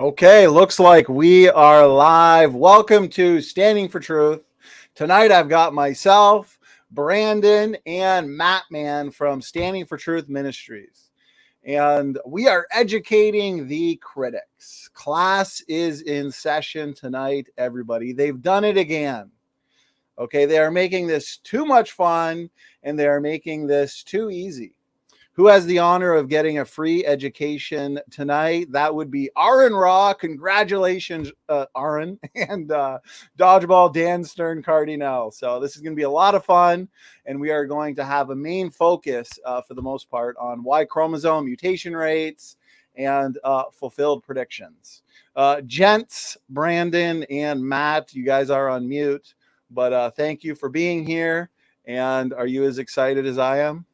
Okay, looks like we are live. Welcome to Standing for Truth. Tonight I've got myself, Brandon, and Matt Man from Standing for Truth Ministries. And we are educating the critics. Class is in session tonight, everybody. They've done it again. Okay, they are making this too much fun and they are making this too easy. Who has the honor of getting a free education tonight? That would be Aron Ra. Congratulations, Aron, and Dodgeball, Dan Stern, Cardinale. So this is going to be a lot of fun, and we are going to have a main focus for the most part on Y-chromosome mutation rates and fulfilled predictions. Gents, Brandon, and Matt, you guys are on mute, but thank you for being here. And are you as excited as I am?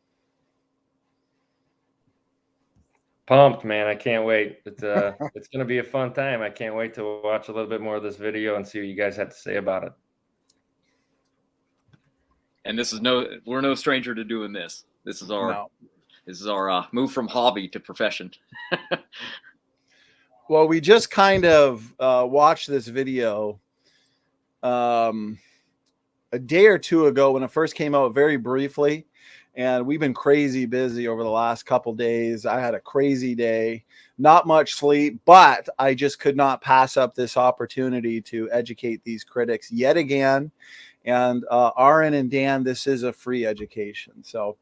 Pumped, man. I can't wait. It's going to be a fun time. I can't wait to watch a little bit more of this video and see what you guys have to say about it. And we're no stranger to doing this. This is our move from hobby to profession. Well, we just kind of watched this video a day or two ago when it first came out, very briefly. And we've been crazy busy over the last couple days. I had a crazy day, not much sleep, but I just could not pass up this opportunity to educate these critics yet again. And Aron and Dan, this is a free education. So,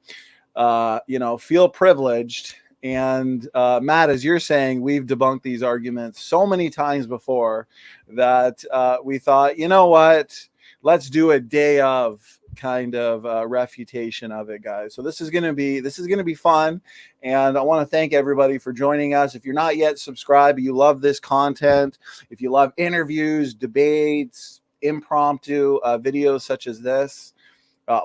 feel privileged. And Matt, as you're saying, we've debunked these arguments so many times before that we thought, you know what? Let's do a day of kind of refutation of it, guys. So this is going to be fun, and I want to thank everybody for joining us. If you're not yet subscribed, you love this content, if you love interviews, debates, impromptu videos such as this,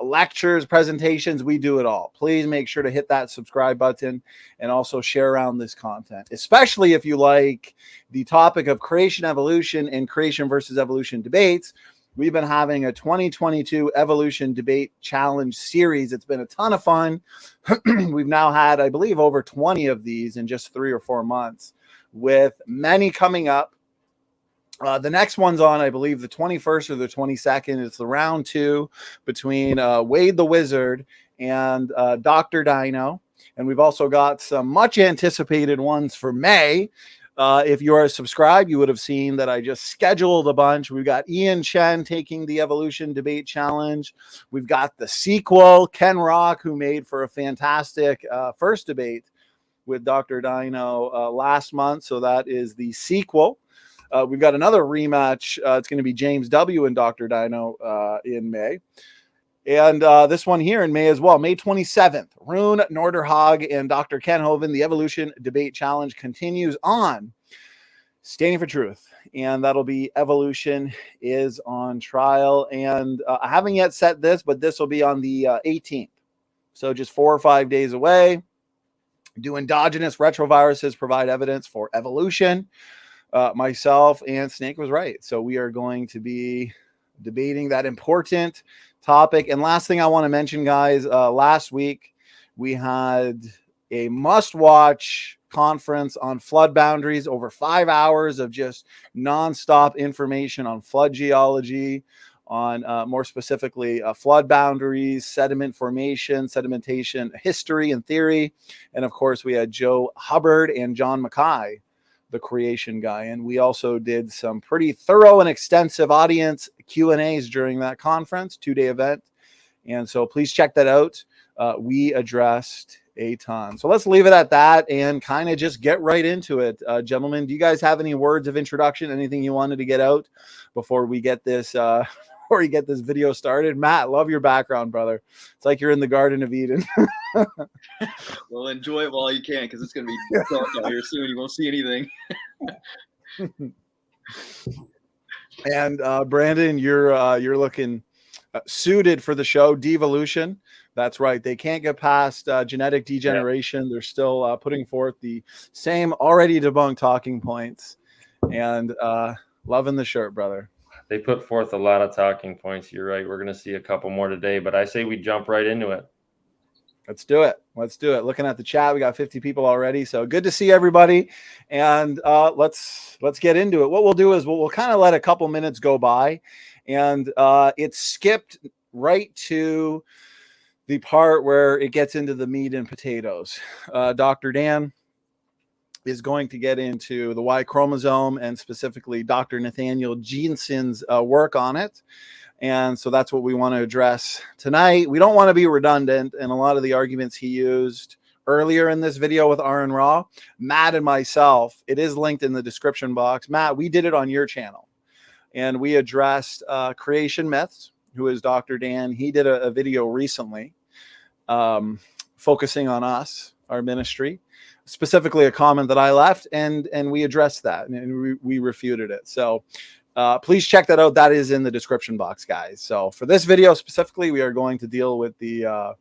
lectures, presentations, we do it all. Please make sure to hit that subscribe button and also share around this content, especially if you like the topic of creation, evolution, and creation versus evolution debates. We've been having a 2022 evolution debate challenge series. It's been a ton of fun. We've now had, I believe, over 20 of these in just 3 or 4 months, with many coming up. The next one's on, I believe, the 21st or the 22nd. It's the round 2 between Wade the Wizard and Dr. Dino. And we've also got some much anticipated ones for May. If you are subscribed, you would have seen that I just scheduled a bunch. We've got Ian Chen taking the Evolution Debate Challenge. We've got the sequel, Ken Rock, who made for a fantastic first debate with Dr. Dino last month. So that is the sequel. We've got another rematch. It's going to be James W. and Dr. Dino in May. And this one here in May as well, May 27th, Rune Norderhag and Dr. Ken Hovind, the Evolution Debate Challenge continues on Standing for Truth. And that'll be Evolution is on Trial. And I haven't yet set this, but this will be on the 18th. So just 4 or 5 days away. Do endogenous retroviruses provide evidence for evolution? Myself and Snake was right. So we are going to be debating that important topic. And last thing I want to mention, guys, last week we had a must-watch conference on flood boundaries, over 5 hours of just nonstop information on flood geology, on more specifically flood boundaries, sediment formation, sedimentation history and theory. And of course, we had Joe Hubbard and John Mackay, the creation guy. And we also did some pretty thorough and extensive audience Q&As during that conference, 2-day event. And so please check that out. We addressed a ton. So let's leave it at that and kind of just get right into it. Gentlemen, do you guys have any words of introduction? Anything you wanted to get out before we get this video started? Matt, love your background, brother. It's like you're in the Garden of Eden. Well, enjoy it while you can, because it's going to be dark out here soon. You won't see anything. And Brandon, you're looking suited for the show. Devolution. That's right. They can't get past genetic degeneration. They're still putting forth the same already debunked talking points. And loving the shirt, brother. They put forth a lot of talking points. You're right. We're going to see a couple more today, but I say we jump right into it. Let's do it. Let's do it. Looking at the chat, we got 50 people already. So good to see everybody. And let's get into it. What we'll do is we'll kind of let a couple minutes go by, and it skipped right to the part where it gets into the meat and potatoes. Dr. Dan is going to get into the Y chromosome, and specifically Dr. Nathaniel Jeanson's work on it. And so that's what we want to address tonight. We don't want to be redundant in a lot of the arguments he used earlier in this video with Aron Ra. Matt and myself, it is linked in the description box. Matt, we did it on your channel, and we addressed creation myths, who is Dr. Dan. He did a video recently focusing on us, our ministry, specifically a comment that I left, and we addressed that, and we refuted it. So please check that out. That is in the description box, guys. So for this video specifically, we are going to deal with the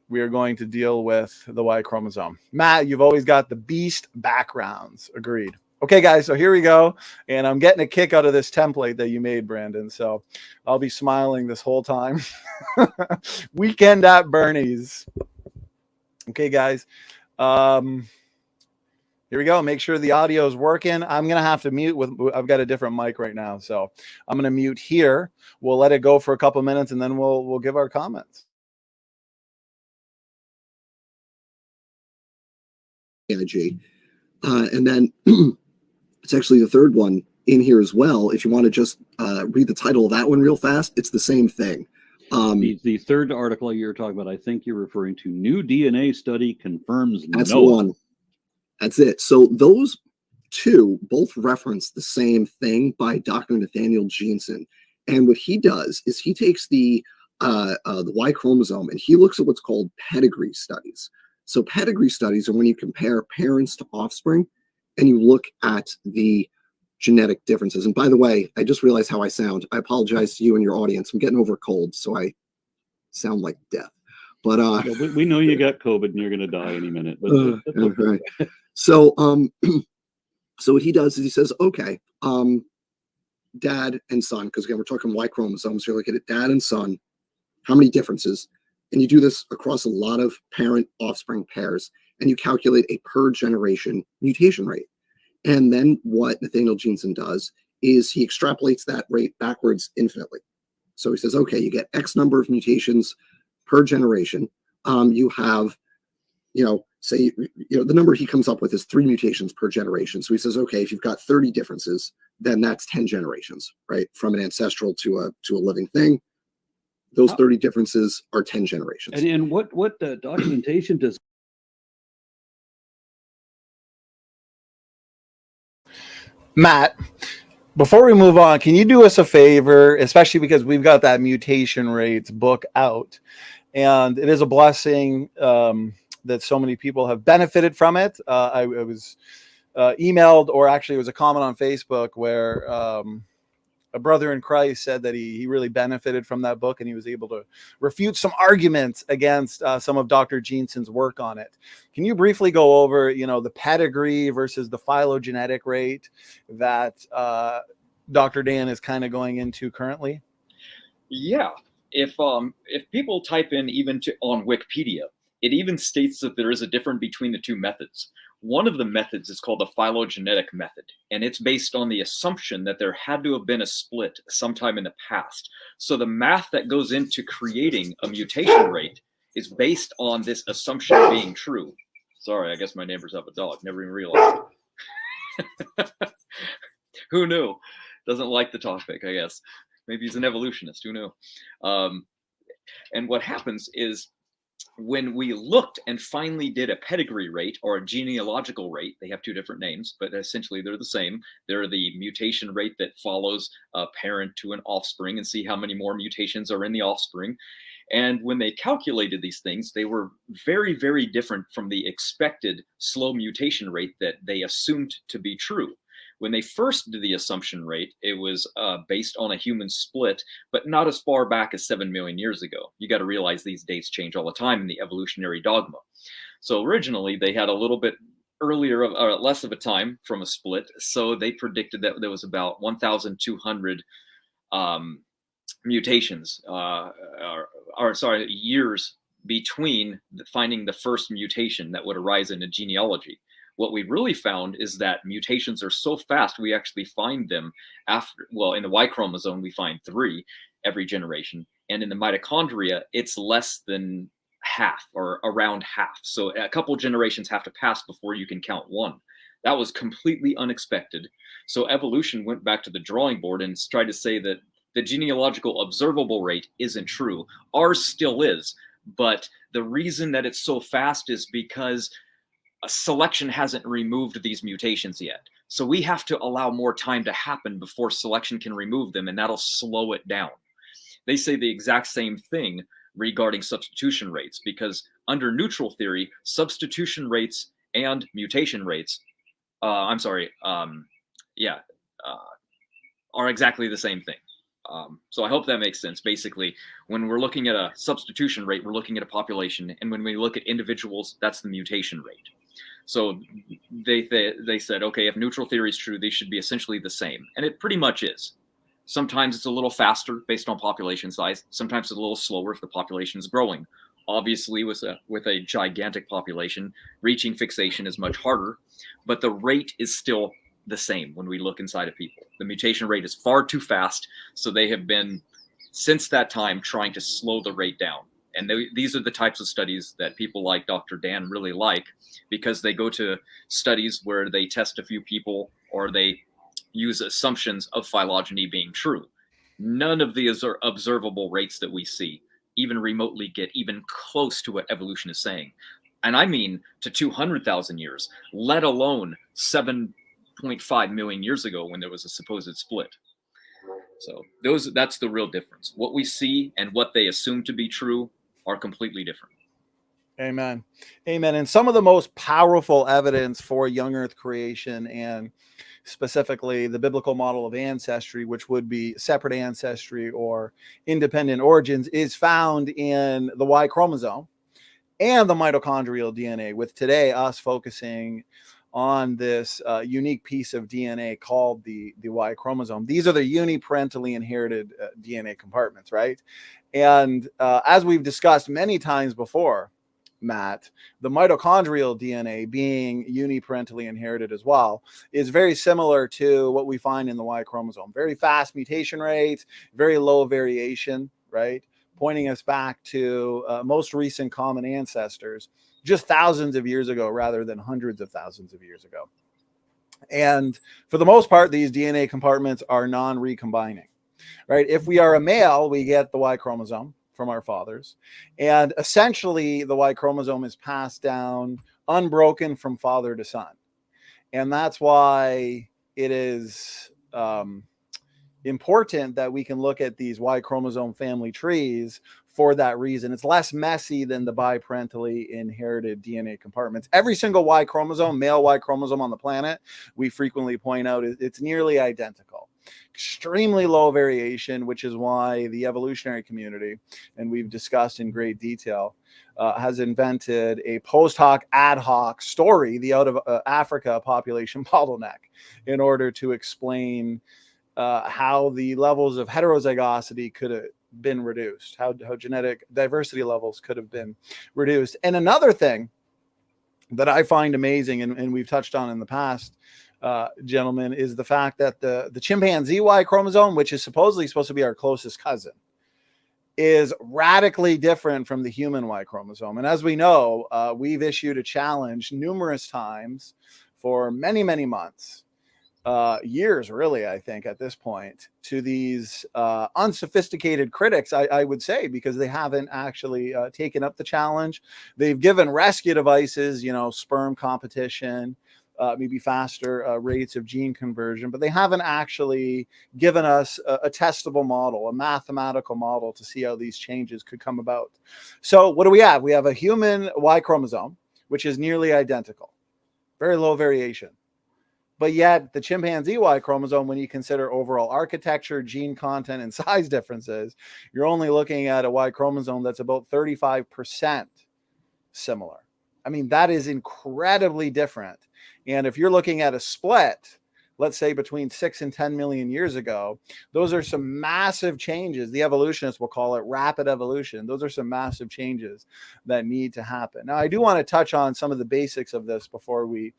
Y chromosome. Matt, you've always got the beast backgrounds. Agreed. Okay, guys, so here we go. And I'm getting a kick out of this template that you made, Brandon. So I'll be smiling this whole time. Weekend at Bernie's. Okay, guys. Here we go. Make sure the audio is working. I'm going to have to mute I've got a different mic right now. So I'm going to mute here. We'll let it go for a couple of minutes, and then we'll give our comments. Energy. And then it's actually the third one in here as well. If you want to just read the title of that one real fast, it's the same thing. The third article you're talking about, I think you're referring to new DNA study confirms that's no. The one. That's it. So those two both reference the same thing by Dr. Nathaniel Jeanson. And what he does is he takes the Y chromosome and he looks at what's called pedigree studies. So pedigree studies are when you compare parents to offspring and you look at the genetic differences. And by the way, I just realized how I sound. I apologize to you and your audience. I'm getting over a cold, so I sound like death. But yeah, we know you got COVID and you're going to die any minute. But that's okay. Right. So so what he does is he says, okay, dad and son, because again we're talking Y chromosomes. You're looking at dad and son. How many differences? And you do this across a lot of parent-offspring pairs, and you calculate a per generation mutation rate. And then what Nathaniel Jeanson does is he extrapolates that rate backwards infinitely. So he says, okay, you get X number of mutations per generation. You have, say, the number he comes up with is 3 mutations per generation. So he says, okay, if you've got 30 differences, then that's 10 generations, right? From an ancestral to a living thing. Those 30 differences are 10 generations. And what documentation does? Matt, before we move on, can you do us a favor, especially because we've got that mutation rates book out, and it is a blessing that so many people have benefited from it. I was emailed, or actually it was a comment on Facebook where a brother in Christ said that he really benefited from that book, and he was able to refute some arguments against some of Dr. Jeanson's work on it. Can you briefly go over, the pedigree versus the phylogenetic rate that Dr. Dan is kind of going into currently? Yeah. If people type in on Wikipedia, it even states that there is a difference between the two methods. One of the methods is called the phylogenetic method, and it's based on the assumption that there had to have been a split sometime in the past. So the math that goes into creating a mutation rate is based on this assumption being true. Sorry, I guess my neighbors have a dog. Never even realized it. Who knew? Doesn't like the topic, I guess. Maybe he's an evolutionist. Who knew? And what happens is, when we looked and finally did a pedigree rate or a genealogical rate, they have 2 different names, but essentially they're the same. They're the mutation rate that follows a parent to an offspring and see how many more mutations are in the offspring. And when they calculated these things, they were very, very different from the expected slow mutation rate that they assumed to be true. When they first did the assumption rate, it was based on a human split, but not as far back as 7 million years ago. You got to realize these dates change all the time in the evolutionary dogma. So originally they had a little bit earlier, or less of a time from a split. So they predicted that there was about 1,200 mutations, years between finding the first mutation that would arise in a genealogy. What we really found is that mutations are so fast, we actually find them after, well, in the Y chromosome, we find 3 every generation. And in the mitochondria, it's less than half or around half. So a couple generations have to pass before you can count 1. That was completely unexpected. So evolution went back to the drawing board and tried to say that the genealogical observable rate isn't true. Ours still is. But the reason that it's so fast is because selection hasn't removed these mutations yet. So we have to allow more time to happen before selection can remove them, and that'll slow it down. They say the exact same thing regarding substitution rates, because under neutral theory, substitution rates and mutation rates, are exactly the same thing. So I hope that makes sense. Basically, when we're looking at a substitution rate, we're looking at a population, and when we look at individuals, that's the mutation rate. So they said, okay, if neutral theory is true, they should be essentially the same, and it pretty much is. Sometimes it's a little faster based on population size. Sometimes it's a little slower if the population is growing. Obviously, with a gigantic population, reaching fixation is much harder, but the rate is still the same when we look inside of people. The mutation rate is far too fast, so they have been, since that time, trying to slow the rate down. And these are the types of studies that people like Dr. Dan really like, because they go to studies where they test a few people or they use assumptions of phylogeny being true. None of the observable rates that we see even remotely get even close to what evolution is saying. And I mean to 200,000 years, let alone 7.5 million years ago when there was a supposed split. So that's the real difference. What we see and what they assume to be true are completely different. Amen. Amen. And some of the most powerful evidence for young earth creation, and specifically the biblical model of ancestry, which would be separate ancestry or independent origins, is found in the Y chromosome and the mitochondrial DNA, with today us focusing on this unique piece of DNA called the Y chromosome. These are the uniparentally inherited DNA compartments, right? And as we've discussed many times before, Matt, the mitochondrial DNA, being uniparentally inherited as well, is very similar to what we find in the Y chromosome. Very fast mutation rates, very low variation, right? Pointing us back to most recent common ancestors just thousands of years ago rather than hundreds of thousands of years ago. And for the most part, these DNA compartments are non-recombining, right? If we are a male, we get the Y chromosome from our fathers. And essentially, the Y chromosome is passed down unbroken from father to son. And that's why it is important that we can look at these Y chromosome family trees for that reason. It's less messy than the biparentally inherited DNA compartments. Every single Y chromosome, male Y chromosome on the planet, we frequently point out it's nearly identical. Extremely low variation, which is why the evolutionary community, and we've discussed in great detail, has invented a post hoc ad hoc story, the out of Africa population bottleneck, in order to explain how the levels of heterozygosity could have been reduced, how genetic diversity levels could have been reduced. And another thing that I find amazing, and we've touched on in the past, gentlemen, is the fact that the chimpanzee Y chromosome, which is supposedly supposed to be our closest cousin, is radically different from the human Y chromosome. And as we know, we've issued a challenge numerous times for many, many months, years, really, I think, at this point, to these unsophisticated critics, I would say, because they haven't actually taken up the challenge. They've given rescue devices, sperm competition, maybe faster rates of gene conversion, but they haven't actually given us a testable model, a mathematical model to see how these changes could come about. So what do we have? We have a human Y chromosome, which is nearly identical, very low variation. But yet the chimpanzee Y chromosome, when you consider overall architecture, gene content, and size differences, you're only looking at a Y chromosome that's about 35% similar. I mean, that is incredibly different. And if you're looking at a split let's say between 6 and 10 million years ago, those are some massive changes. The evolutionists will call it rapid evolution. Those are some massive changes that need to happen. Now, I do want to touch on some of the basics of this before we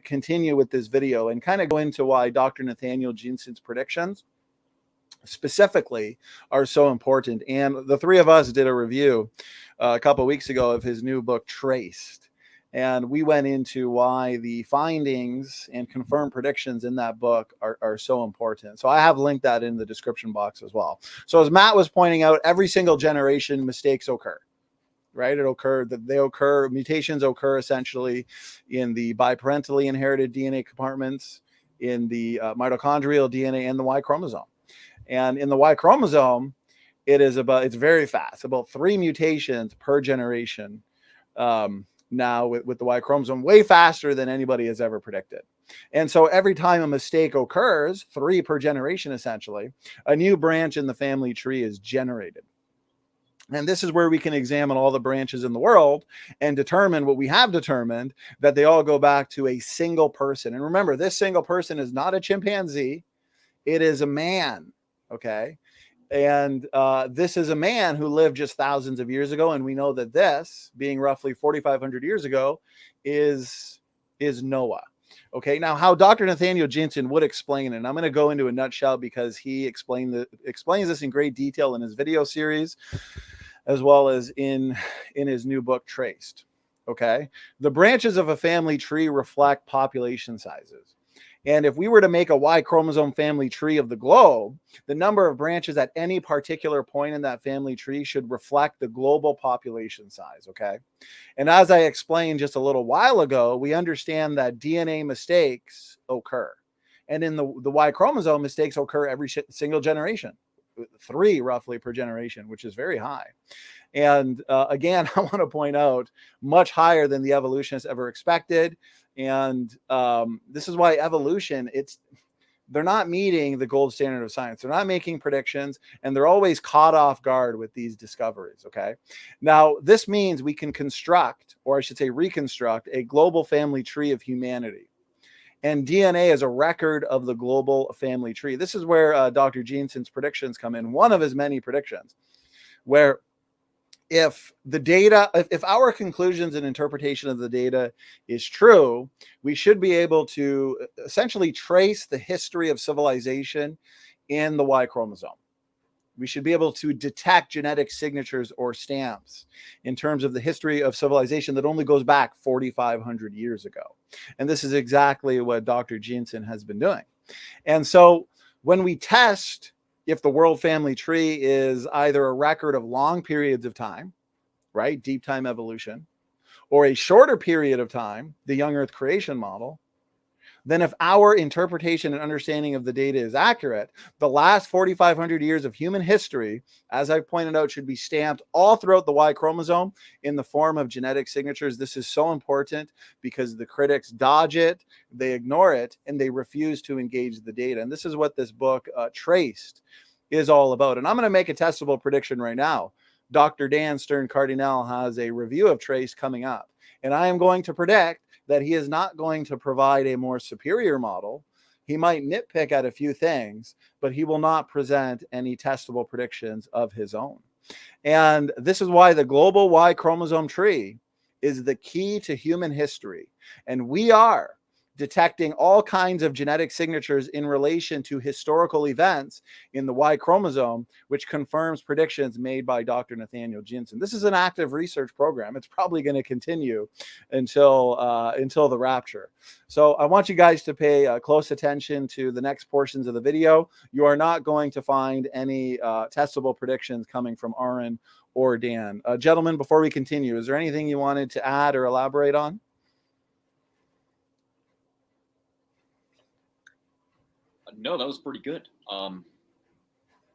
continue with this video and kind of go into why Dr. Nathaniel Jeanson's predictions specifically are so important. And the three of us did a review a couple of weeks ago of his new book, Traced. And we went into why the findings and confirmed predictions in that book are so important. So I have linked that in the description box as well. So as Matt was pointing out, every single generation mistakes occur, right? Mutations occur essentially in the biparentally inherited DNA compartments, in the mitochondrial DNA and the Y chromosome. And in the Y chromosome, it's very fast, about 3 mutations per generation. Now with the Y chromosome, way faster than anybody has ever predicted. And so every time a mistake occurs, 3 per generation, essentially, a new branch in the family tree is generated. And this is where we can examine all the branches in the world and determine what we have determined, that they all go back to a single person. And remember, this single person is not a chimpanzee. It is a man. Okay. And this is a man who lived just thousands of years ago. And we know that this, being roughly 4,500 years ago, is Noah. Okay. Now, how Dr. Nathaniel Jensen would explain it, and I'm going to go into a nutshell because he explains this in great detail in his video series, as well as in his new book, Traced. Okay. The branches of a family tree reflect population sizes. And if we were to make a Y chromosome family tree of the globe, the number of branches at any particular point in that family tree should reflect the global population size, okay? And as I explained just a little while ago, we understand that DNA mistakes occur. And in the Y chromosome, mistakes occur every single generation, 3 roughly per generation, which is very high. And again, I want to point out, much higher than the evolutionists ever expected. And this is why evolution, they're not meeting the gold standard of science. They're not making predictions, and they're always caught off guard with these discoveries. Okay. Now, this means we can construct, or I should say reconstruct, a global family tree of humanity. And DNA is a record of the global family tree. This is where Dr. Jeanson's predictions come in. One of his many predictions, where if our conclusions and interpretation of the data is true, we should be able to essentially trace the history of civilization in the Y chromosome. We should be able to detect genetic signatures or stamps in terms of the history of civilization that only goes back 4,500 years ago. And this is exactly what Dr. Jeanson has been doing. And so when we test if the world family tree is either a record of long periods of time, right, deep time evolution, or a shorter period of time, the young Earth creation model, then if our interpretation and understanding of the data is accurate, the last 4,500 years of human history, as I've pointed out, should be stamped all throughout the Y chromosome in the form of genetic signatures. This is so important because the critics dodge it, they ignore it, and they refuse to engage the data. And this is what this book, Traced, is all about. And I'm going to make a testable prediction right now. Dr. Dan Stern-Cardinale has a review of Traced coming up. And I am going to predict that he is not going to provide a more superior model. He might nitpick at a few things, but he will not present any testable predictions of his own. And this is why the global Y chromosome tree is the key to human history. And we are detecting all kinds of genetic signatures in relation to historical events in the Y chromosome, which confirms predictions made by Dr. Nathaniel Jeanson. This is an active research program. It's probably going to continue until the rapture. So I want you guys to pay close attention to the next portions of the video. You are not going to find any testable predictions coming from Aron or Dan. Gentlemen, before we continue, is there anything you wanted to add or elaborate on? No, that was pretty good.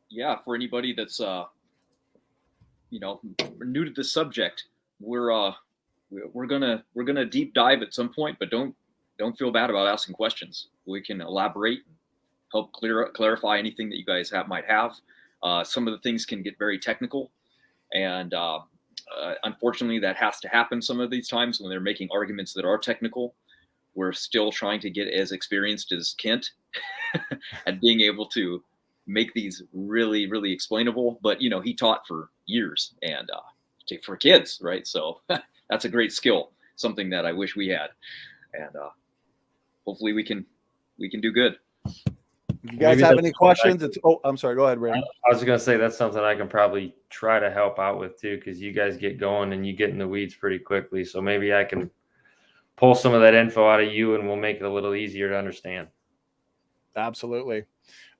Yeah, for anybody that's new to the subject, we're gonna deep dive at some point, but don't feel bad about asking questions. We can elaborate, help clarify anything that you guys might have. Some of the things can get very technical, and unfortunately, that has to happen some of these times when they're making arguments that are technical. we're still trying to get as experienced as Kent at being able to make these really, really explainable. But, you know, he taught for years and for kids, right? So that's a great skill, something that I wish we had. And hopefully we can do good. If you guys have any questions, I'm sorry, go ahead, Ray. I was going to say that's something I can probably try to help out with too, because you guys get going and you get in the weeds pretty quickly. So maybe I can pull some of that info out of you and we'll make it a little easier to understand. Absolutely.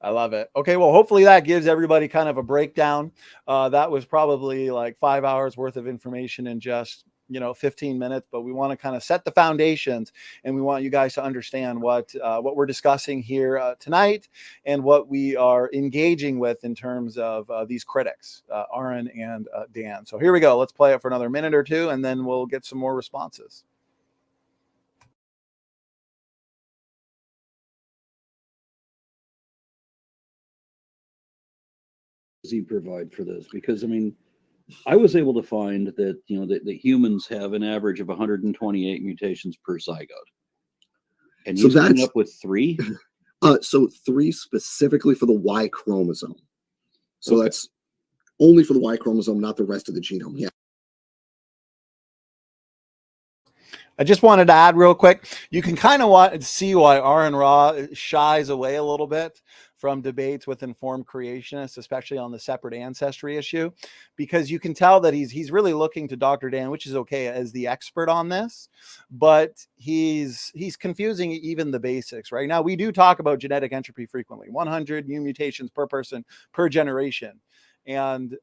I love it. Okay, well, hopefully that gives everybody kind of a breakdown. That was probably like 5 hours worth of information in just 15 minutes, but we want to kind of set the foundations, and we want you guys to understand what we're discussing here tonight and what we are engaging with in terms of these critics, Aron and Dan. So here we go. Let's play it for another minute or two, and then we'll get some more responses. Does he provide for this? Because I mean, I was able to find that that humans have an average of 128 mutations per zygote, and so that's up with 3. So 3 specifically for the Y chromosome. So okay. That's only for the Y chromosome, not the rest of the genome. Yeah. I just wanted to add real quick. You can kind of see why Aron Ra shies away a little bit from debates with informed creationists, especially on the separate ancestry issue, because you can tell that he's really looking to Dr. Dan, which is okay, as the expert on this, but he's confusing even the basics. Right now, we do talk about genetic entropy frequently, 100 new mutations per person per generation. And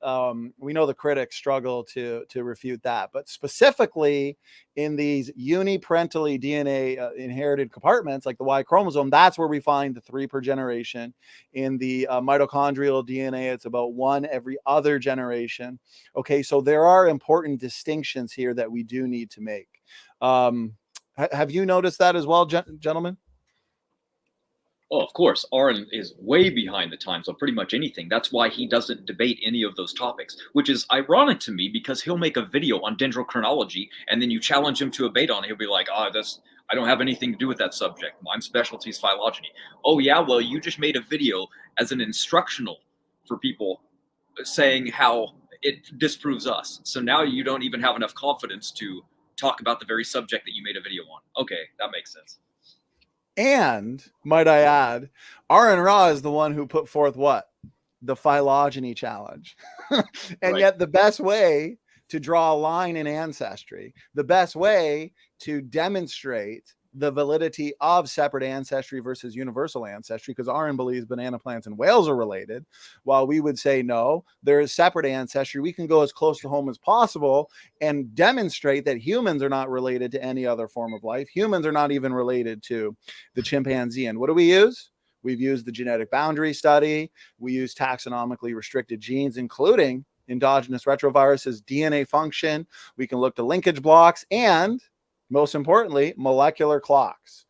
we know the critics struggle to refute that. But specifically in these uniparentally DNA inherited compartments, like the Y chromosome, that's where we find the 3 per generation. In the mitochondrial DNA, it's about 1 every other generation. Okay, so there are important distinctions here that we do need to make. Have you noticed that as well, gentlemen? Oh, of course, Aron is way behind the times on pretty much anything. That's why he doesn't debate any of those topics, which is ironic to me because he'll make a video on dendrochronology and then you challenge him to a debate on it. He'll be like, I don't have anything to do with that subject. My specialty is phylogeny. Oh yeah, well, you just made a video as an instructional for people saying how it disproves us. So now you don't even have enough confidence to talk about the very subject that you made a video on. Okay, that makes sense. And might I add, Aron Ra is the one who put forth what? The phylogeny challenge. And right. Yet the best way to draw a line in ancestry, the best way to demonstrate the validity of separate ancestry versus universal ancestry, because Aron believes banana plants and whales are related, while we would say no, there is separate ancestry. We can go as close to home as possible and demonstrate that humans are not related to any other form of life. Humans are not even related to the chimpanzee. And what do we use? We've used the genetic boundary study. We use taxonomically restricted genes, including endogenous retroviruses, DNA function. We can look to linkage blocks and, most importantly, molecular clocks,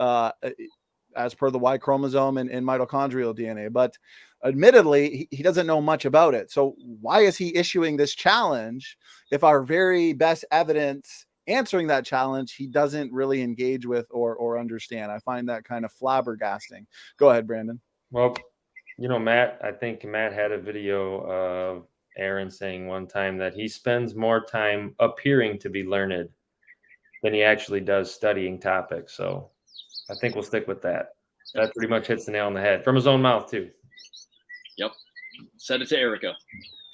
as per the Y chromosome and mitochondrial DNA. But admittedly, he doesn't know much about it. So why is he issuing this challenge if our very best evidence answering that challenge he doesn't really engage with or understand? I find that kind of flabbergasting. Go ahead, Brandon. Well, Matt, I think Matt had a video of Aron saying one time that he spends more time appearing to be learned than he actually does studying topics. So I think we'll stick with that. That pretty much hits the nail on the head from his own mouth too. Yep. Said it to Erika.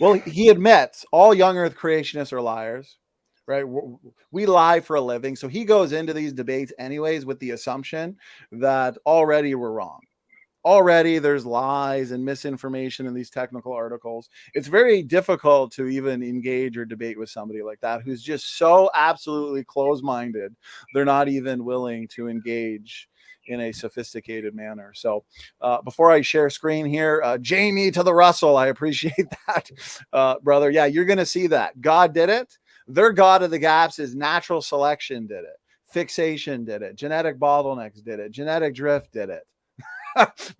Well, he admits all young earth creationists are liars, right? We lie for a living. So he goes into these debates anyways with the assumption that already we're wrong. Already there's lies and misinformation in these technical articles. It's very difficult to even engage or debate with somebody like that who's just so absolutely closed-minded. They're not even willing to engage in a sophisticated manner. So before I share screen here, Jamie to the Russell, I appreciate that, brother. Yeah, you're going to see that. God did it. Their God of the gaps is natural selection did it. Fixation did it. Genetic bottlenecks did it. Genetic drift did it.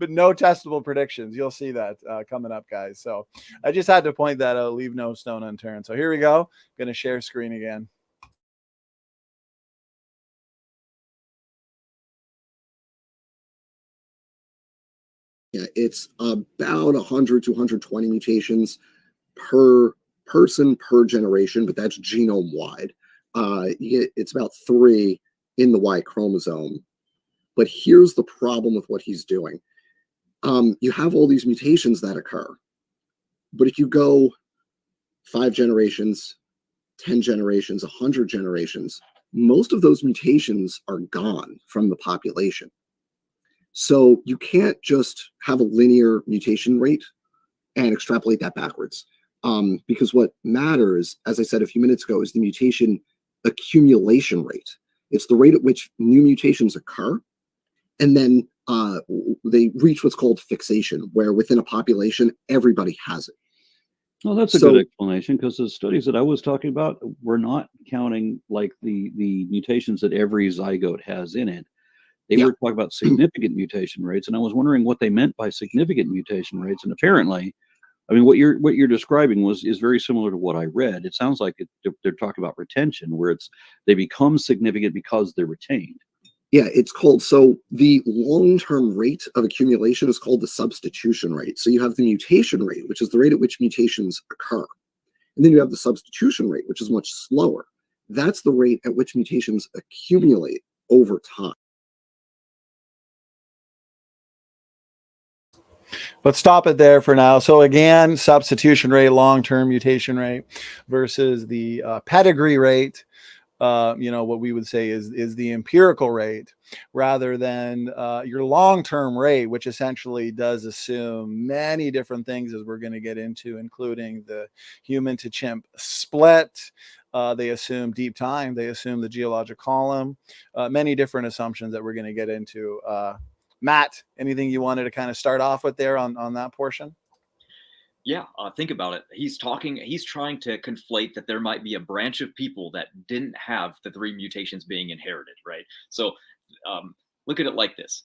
But no testable predictions. You'll see that coming up, guys. So I just had to point that out, leave no stone unturned. So here we go. Going to share screen again. Yeah, it's about 100 to 120 mutations per person per generation, but that's genome wide. It's about 3 in the Y chromosome. But here's the problem with what he's doing. You have all these mutations that occur, but if you go 5 generations, 10 generations, 100 generations, most of those mutations are gone from the population. So you can't just have a linear mutation rate and extrapolate that backwards. Because what matters, as I said a few minutes ago, is the mutation accumulation rate. It's the rate at which new mutations occur, and then they reach what's called fixation, where within a population, everybody has it. Well, that's a good explanation, because the studies that I was talking about were not counting like the mutations that every zygote has in it. They were talking about significant mutation rates, and I was wondering what they meant by significant mutation rates. And apparently, I mean, what you're describing is very similar to what I read. It sounds like they're talking about retention, where they become significant because they're retained. Yeah, it's called, so the long-term rate of accumulation is called the substitution rate. So you have the mutation rate, which is the rate at which mutations occur. And then you have the substitution rate, which is much slower. That's the rate at which mutations accumulate over time. Let's stop it there for now. So again, substitution rate, long-term mutation rate versus the pedigree rate. What we would say is the empirical rate, rather than your long-term rate, which essentially does assume many different things, as we're going to get into, including the human to chimp split. They assume deep time. They assume the geologic column. Many different assumptions that we're going to get into. Matt, anything you wanted to kind of start off with there on that portion? Yeah, think about it. He's trying to conflate that there might be a branch of people that didn't have the 3 mutations being inherited, right? So look at it like this.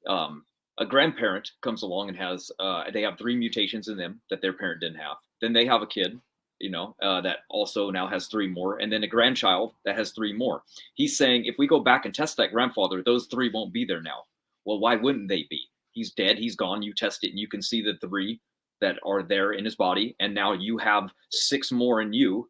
A grandparent comes along and has, they have 3 mutations in them that their parent didn't have. Then they have a kid, that also now has 3 more, and then a grandchild that has 3 more. He's saying, if we go back and test that grandfather, those 3 won't be there now. Well, why wouldn't they be? He's dead, he's gone, you test it, and you can see the 3 that are there in his body, and now you have 6 more in you.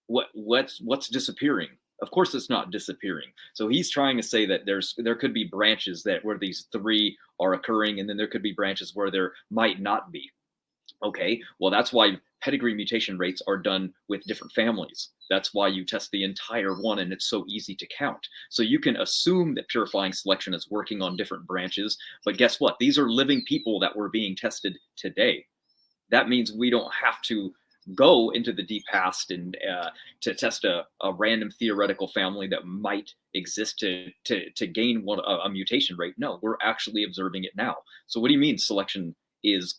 What's disappearing? Of course it's not disappearing. So he's trying to say that there could be branches where these 3 are occurring, and then there could be branches where there might not be. Okay, well, that's why pedigree mutation rates are done with different families. That's why you test the entire one, and it's so easy to count. So you can assume that purifying selection is working on different branches, but guess what? These are living people that were being tested today. That means we don't have to go into the deep past and to test a random theoretical family that might exist to gain a mutation rate. No, we're actually observing it now. So what do you mean selection is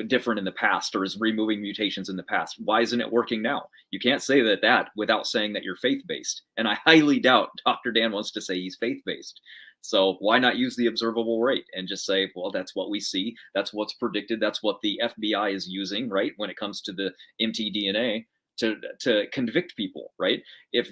different in the past, or is removing mutations in the past? Why isn't it working now? You can't say that without saying that you're faith-based. And I highly doubt Dr. Dan wants to say he's faith-based. So why not use the observable rate and just say, well, that's what we see. That's what's predicted. That's what the FBI is using, right? When it comes to the mtDNA to convict people, right? If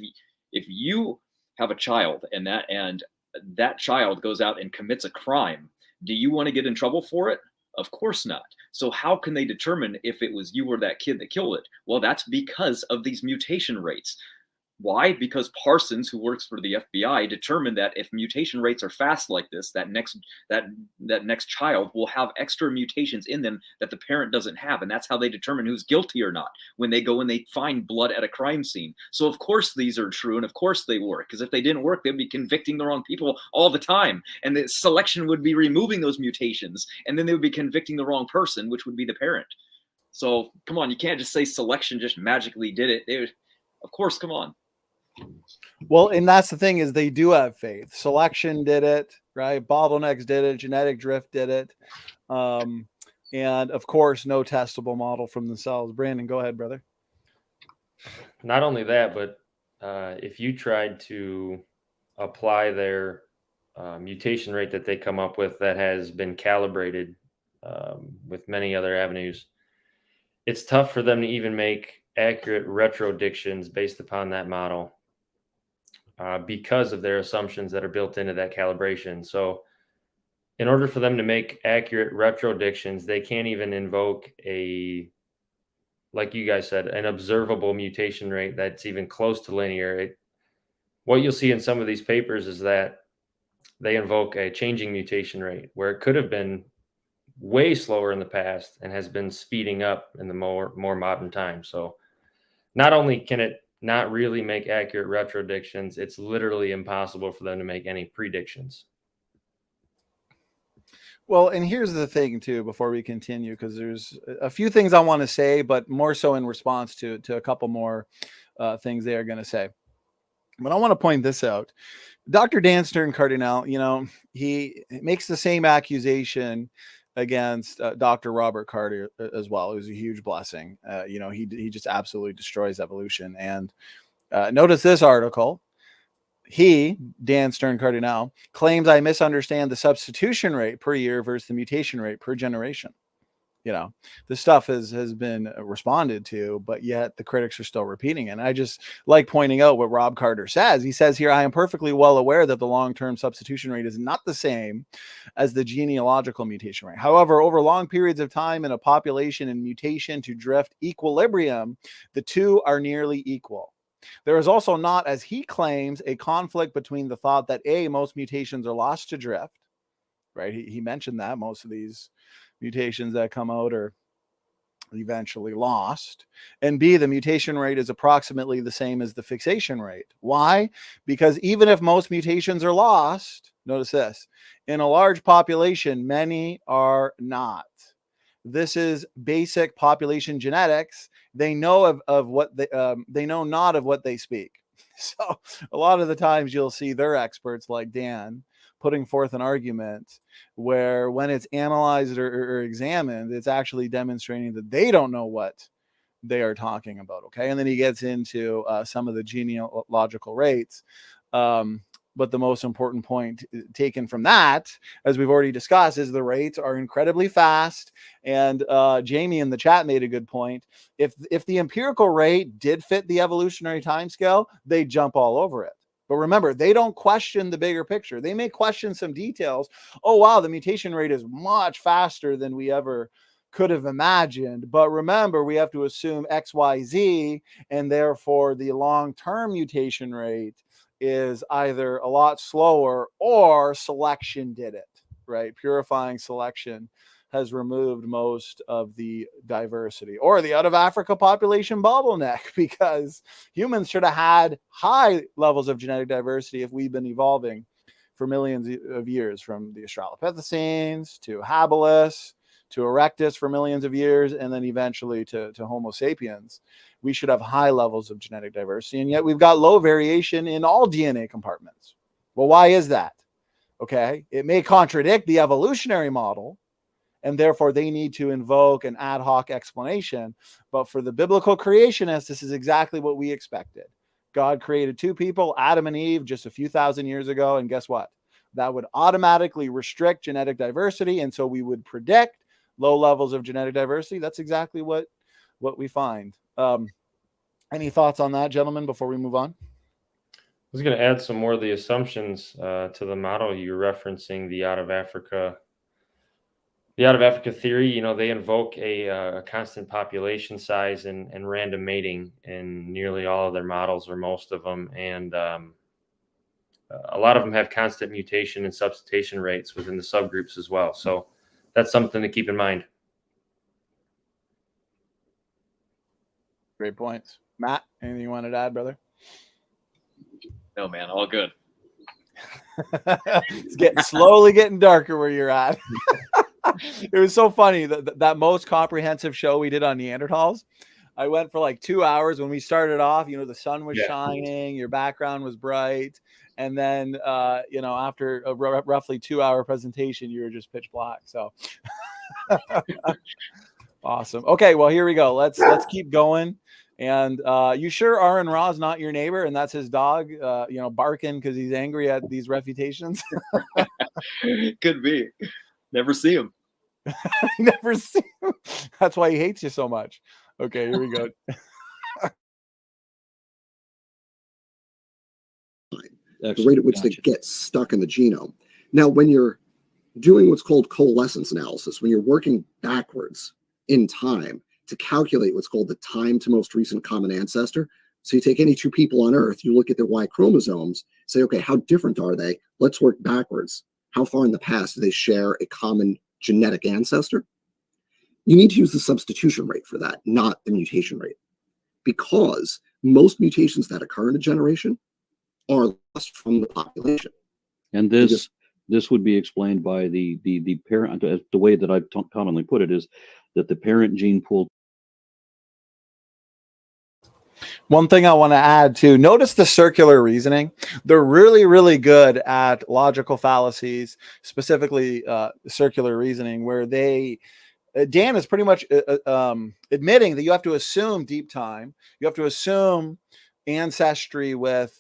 you have a child and that child goes out and commits a crime, do you want to get in trouble for it? Of course not. So how can they determine if it was you or that kid that killed it? Well, that's because of these mutation rates. Why? Because Parsons, who works for the FBI, determined that if mutation rates are fast like this, that next child will have extra mutations in them that the parent doesn't have. And that's how they determine who's guilty or not when they go and they find blood at a crime scene. So of course these are true, and of course they work, because if they didn't work, they'd be convicting the wrong people all the time. And the selection would be removing those mutations, and then they would be convicting the wrong person, which would be the parent. So come on, you can't just say selection just magically did it. Of course, come on. Well, and that's the thing, is they do have faith. Selection did it, right? Bottlenecks did it. Genetic drift did it. And of course, no testable model from the cells. Brandon, go ahead, brother. Not only that, but if you tried to apply their mutation rate that they come up with that has been calibrated with many other avenues, it's tough for them to even make accurate retrodictions based upon that model because of their assumptions that are built into that calibration. So in order for them to make accurate retrodictions, they can't even invoke like you guys said, an observable mutation rate that's even close to linear. What you'll see in some of these papers is that they invoke a changing mutation rate where it could have been way slower in the past and has been speeding up in the more modern times. So not only can it not really make accurate retrodictions, it's literally impossible for them to make any predictions. Well, and here's the thing too, before we continue, because there's a few things I want to say, but more so in response to a couple more things they are going to say. But I want to point this out. Dr. Dan Stern Cardinale, you know, he makes the same accusation against Dr. Robert Carter as well. It was a huge blessing. You know, he just absolutely destroys evolution. And notice this article. He, Dan Stern Cardinale, claims I misunderstand the substitution rate per year versus the mutation rate per generation. You know, this stuff has been responded to, but yet the critics are still repeating it. And I just like pointing out what Rob Carter says. He says here, I am perfectly well aware that the long-term substitution rate is not the same as the genealogical mutation rate. However, over long periods of time in a population in mutation to drift equilibrium, the two are nearly equal. There is also not, as he claims, a conflict between the thought that A, most mutations are lost to drift, right? He mentioned that most of these mutations that come out are eventually lost, and B, the mutation rate is approximately the same as the fixation rate. Why? Because even if most mutations are lost, notice this, in a large population, many are not. This is basic population genetics. They know of what they know not of what they speak. So a lot of the times you'll see their experts like Dan putting forth an argument where when it's analyzed or examined, it's actually demonstrating that they don't know what they are talking about. Okay. And then he gets into some of the genealogical rates. But the most important point taken from that, as we've already discussed, is the rates are incredibly fast. And Jamie in the chat made a good point. If the empirical rate did fit the evolutionary timescale, they jump all over it. But remember, they don't question the bigger picture. They may question some details. Oh, wow, the mutation rate is much faster than we ever could have imagined. But remember, we have to assume X, Y, Z, and therefore the long-term mutation rate is either a lot slower or selection did it, right? Purifying selection has removed most of the diversity, or the out of Africa population bottleneck, because humans should have had high levels of genetic diversity if we've been evolving for millions of years, from the Australopithecines to habilis to erectus for millions of years, and then eventually to Homo sapiens. We should have high levels of genetic diversity, and yet we've got low variation in all DNA compartments. Well, why is that? Okay, it may contradict the evolutionary model, and therefore they need to invoke an ad hoc explanation. But for the biblical creationists, this is exactly what we expected. God created two people, Adam and Eve, just a few thousand years ago, and guess what? That would automatically restrict genetic diversity, and so we would predict low levels of genetic diversity. That's exactly what we find. Any thoughts on that, gentlemen, before we move on? I was going to add some more of the assumptions to the model you're referencing, the out of Africa theory. You know, they invoke a constant population size and random mating in nearly all of their models, or most of them. And a lot of them have constant mutation and substitution rates within the subgroups as well. So that's something to keep in mind. Great points. Matt, anything you wanted to add, brother? No, man, all good. It's slowly getting darker where you're at. It was so funny that most comprehensive show we did on Neanderthals. I went for like 2 hours. When we started off, you know, the sun was shining, your background was bright. And then, you know, after a roughly 2 hour presentation, you were just pitch black. So awesome. Okay, well, here we go. Let's keep going. And you sure Aron Ra is not your neighbor, and that's his dog, you know, barking because he's angry at these refutations? Could be. Never see him. Never see him. That's why he hates you so much. Okay, here we go. The rate at which they get stuck in the genome. Now, when you're doing what's called coalescence analysis, when you're working backwards in time to calculate what's called the time to most recent common ancestor. So you take any two people on Earth, you look at their Y chromosomes, say, okay, how different are they? Let's work backwards. How far in the past do they share a common genetic ancestor? You need to use the substitution rate for that, not the mutation rate, because most mutations that occur in a generation are lost from the population. And this would be explained by the parent. The way that I commonly put it is that the parent gene pool. One thing I want to add too, notice the circular reasoning. They're really, really good at logical fallacies, specifically circular reasoning, where Dan is pretty much admitting that you have to assume deep time. You have to assume ancestry with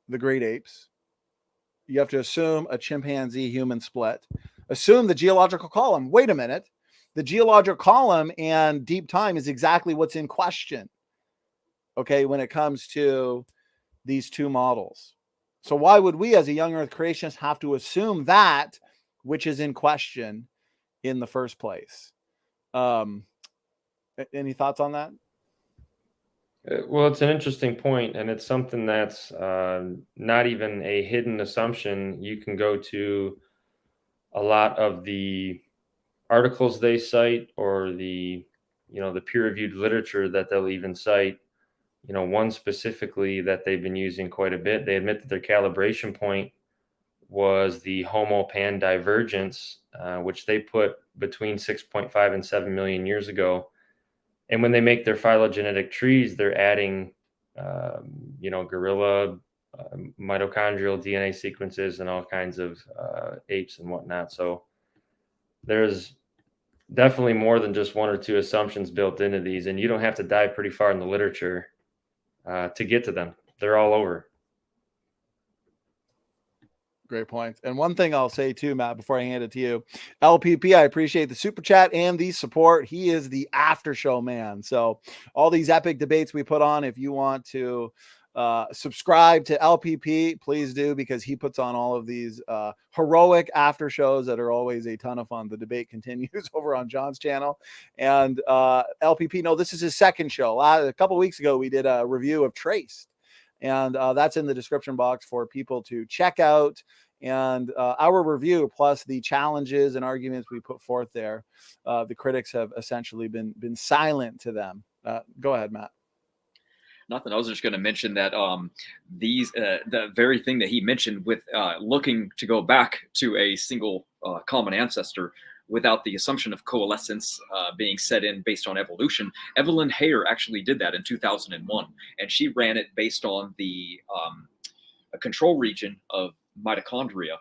the great apes. You have to assume a chimpanzee human split. Assume the geological column. Wait a minute. The geological column and deep time is exactly what's in question. Okay, when it comes to these two models. So why would we as a young Earth creationist have to assume that which is in question in the first place? Any thoughts on that? Well, it's an interesting point, and it's something that's not even a hidden assumption. You can go to a lot of the articles they cite, or the peer-reviewed literature that they'll even cite. One specifically that they've been using quite a bit. They admit that their calibration point was the Homo pan divergence, which they put between 6.5 and 7 million years ago. And when they make their phylogenetic trees, they're adding, gorilla, mitochondrial DNA sequences and all kinds of apes and whatnot. So there's definitely more than just one or two assumptions built into these, and you don't have to dive pretty far in the literature to get to them. They're all over. Great point. And one thing I'll say too, Matt, before I hand it to you, LPP, I appreciate the super chat and the support. He is the after show man. So all these epic debates we put on, if you want to subscribe to LPP, please do, because he puts on all of these heroic after shows that are always a ton of fun. The debate continues over on John's channel. And LPP, no, this is his second show. A couple of weeks ago, we did a review of Traced. And that's in the description box for people to check out. And our review, plus the challenges and arguments we put forth there, the critics have essentially been silent to them. Go ahead, Matt. Nothing. I was just going to mention that the very thing that he mentioned with looking to go back to a single common ancestor without the assumption of coalescence being set in based on evolution. Evelyn Hayer actually did that in 2001, and she ran it based on the a control region of mitochondria.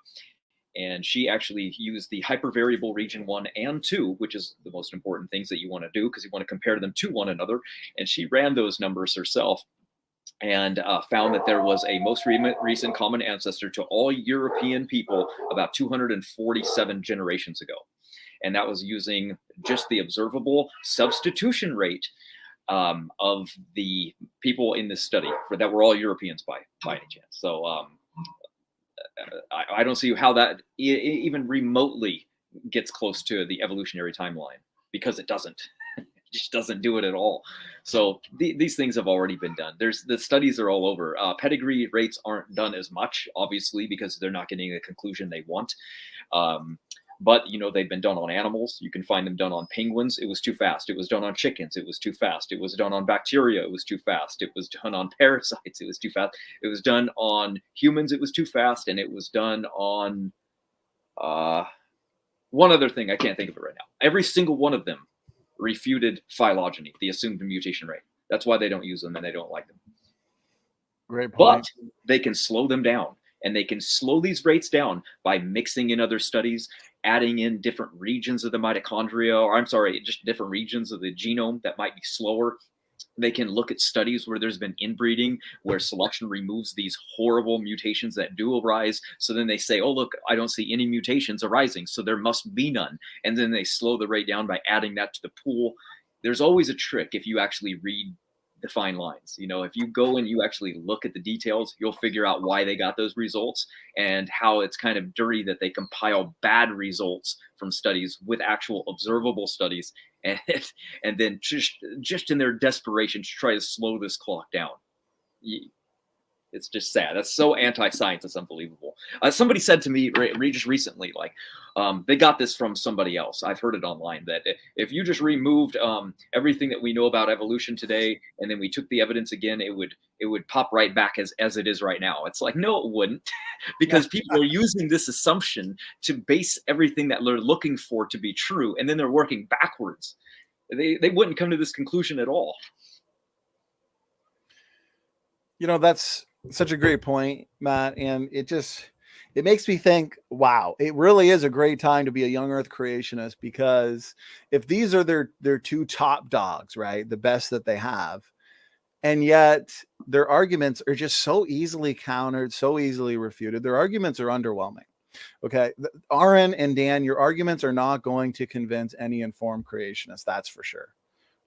And she actually used the hypervariable region 1 and 2, which is the most important things that you want to do because you want to compare them to one another. And she ran those numbers herself and found that there was a most recent common ancestor to all European people about 247 generations ago. And that was using just the observable substitution rate of the people in this study that were all Europeans by any chance. So I don't see how that even remotely gets close to the evolutionary timeline, because it doesn't. It just doesn't do it at all. So these things have already been done. The studies are all over. Pedigree rates aren't done as much, obviously, because they're not getting the conclusion they want. But, they've been done on animals. You can find them done on penguins. It was too fast. It was done on chickens. It was too fast. It was done on bacteria. It was too fast. It was done on parasites. It was too fast. It was done on humans. It was too fast. And it was done on one other thing. I can't think of it right now. Every single one of them refuted phylogeny, the assumed mutation rate. That's why they don't use them and they don't like them. Great point. But they can slow them down. And they can slow these rates down by mixing in other studies, adding in different regions of the mitochondria, or just different regions of the genome that might be slower. They can look at studies where there's been inbreeding, where selection removes these horrible mutations that do arise. So then they say, oh, look, I don't see any mutations arising, so there must be none. And then they slow the rate down by adding that to the pool. There's always a trick if you actually read the fine lines. You know, if you go and you actually look at the details, you'll figure out why they got those results and how it's kind of dirty that they compile bad results from studies with actual observable studies, and then just in their desperation to try to slow this clock down. It's just sad. That's so anti-science. It's unbelievable. Somebody said to me just recently, like, they got this from somebody else. I've heard it online, that if you just removed everything that we know about evolution today, and then we took the evidence again, it would pop right back as it is right now. It's like, no, it wouldn't, because people are using this assumption to base everything that they're looking for to be true, and then they're working backwards. They wouldn't come to this conclusion at all. You know, that's such a great point, Matt. And it makes me think, wow, it really is a great time to be a young earth creationist, because if these are their two top dogs, right, the best that they have, and yet their arguments are just so easily countered, so easily refuted, their arguments are underwhelming. Okay. Aron and Dan, your arguments are not going to convince any informed creationist. That's for sure.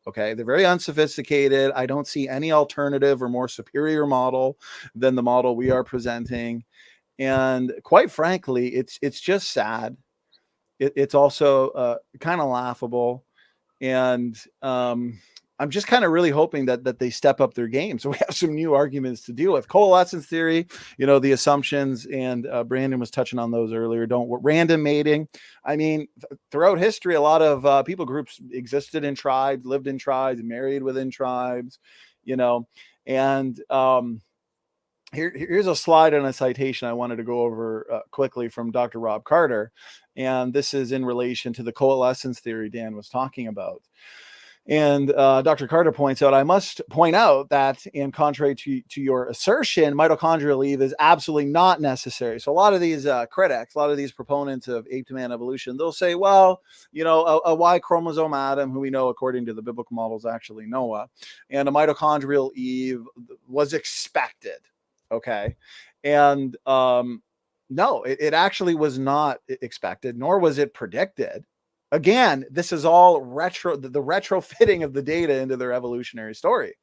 Okay. They're very unsophisticated. I don't see any alternative or more superior model than the model we are presenting. And quite frankly, it's just sad. It's also kind of laughable. And I'm just kind of really hoping that they step up their game, so we have some new arguments to deal with. Coalescence theory, you know, the assumptions, and Brandon was touching on those earlier. Random mating. I mean, throughout history, a lot of people groups existed in tribes, lived in tribes, married within tribes, you know. And here's a slide and a citation I wanted to go over quickly from Dr. Rob Carter. And this is in relation to the coalescence theory Dan was talking about. And Dr. Carter points out, I must point out that, in contrary to your assertion, mitochondrial leave is absolutely not necessary. So a lot of these critics, a lot of these proponents of ape to man evolution, they'll say, well, you know, a Y chromosome Adam, who we know according to the biblical models actually Noah, and a mitochondrial Eve was expected. Okay. And no, it actually was not expected, nor was it predicted. Again, this is all the retrofitting of the data into their evolutionary story.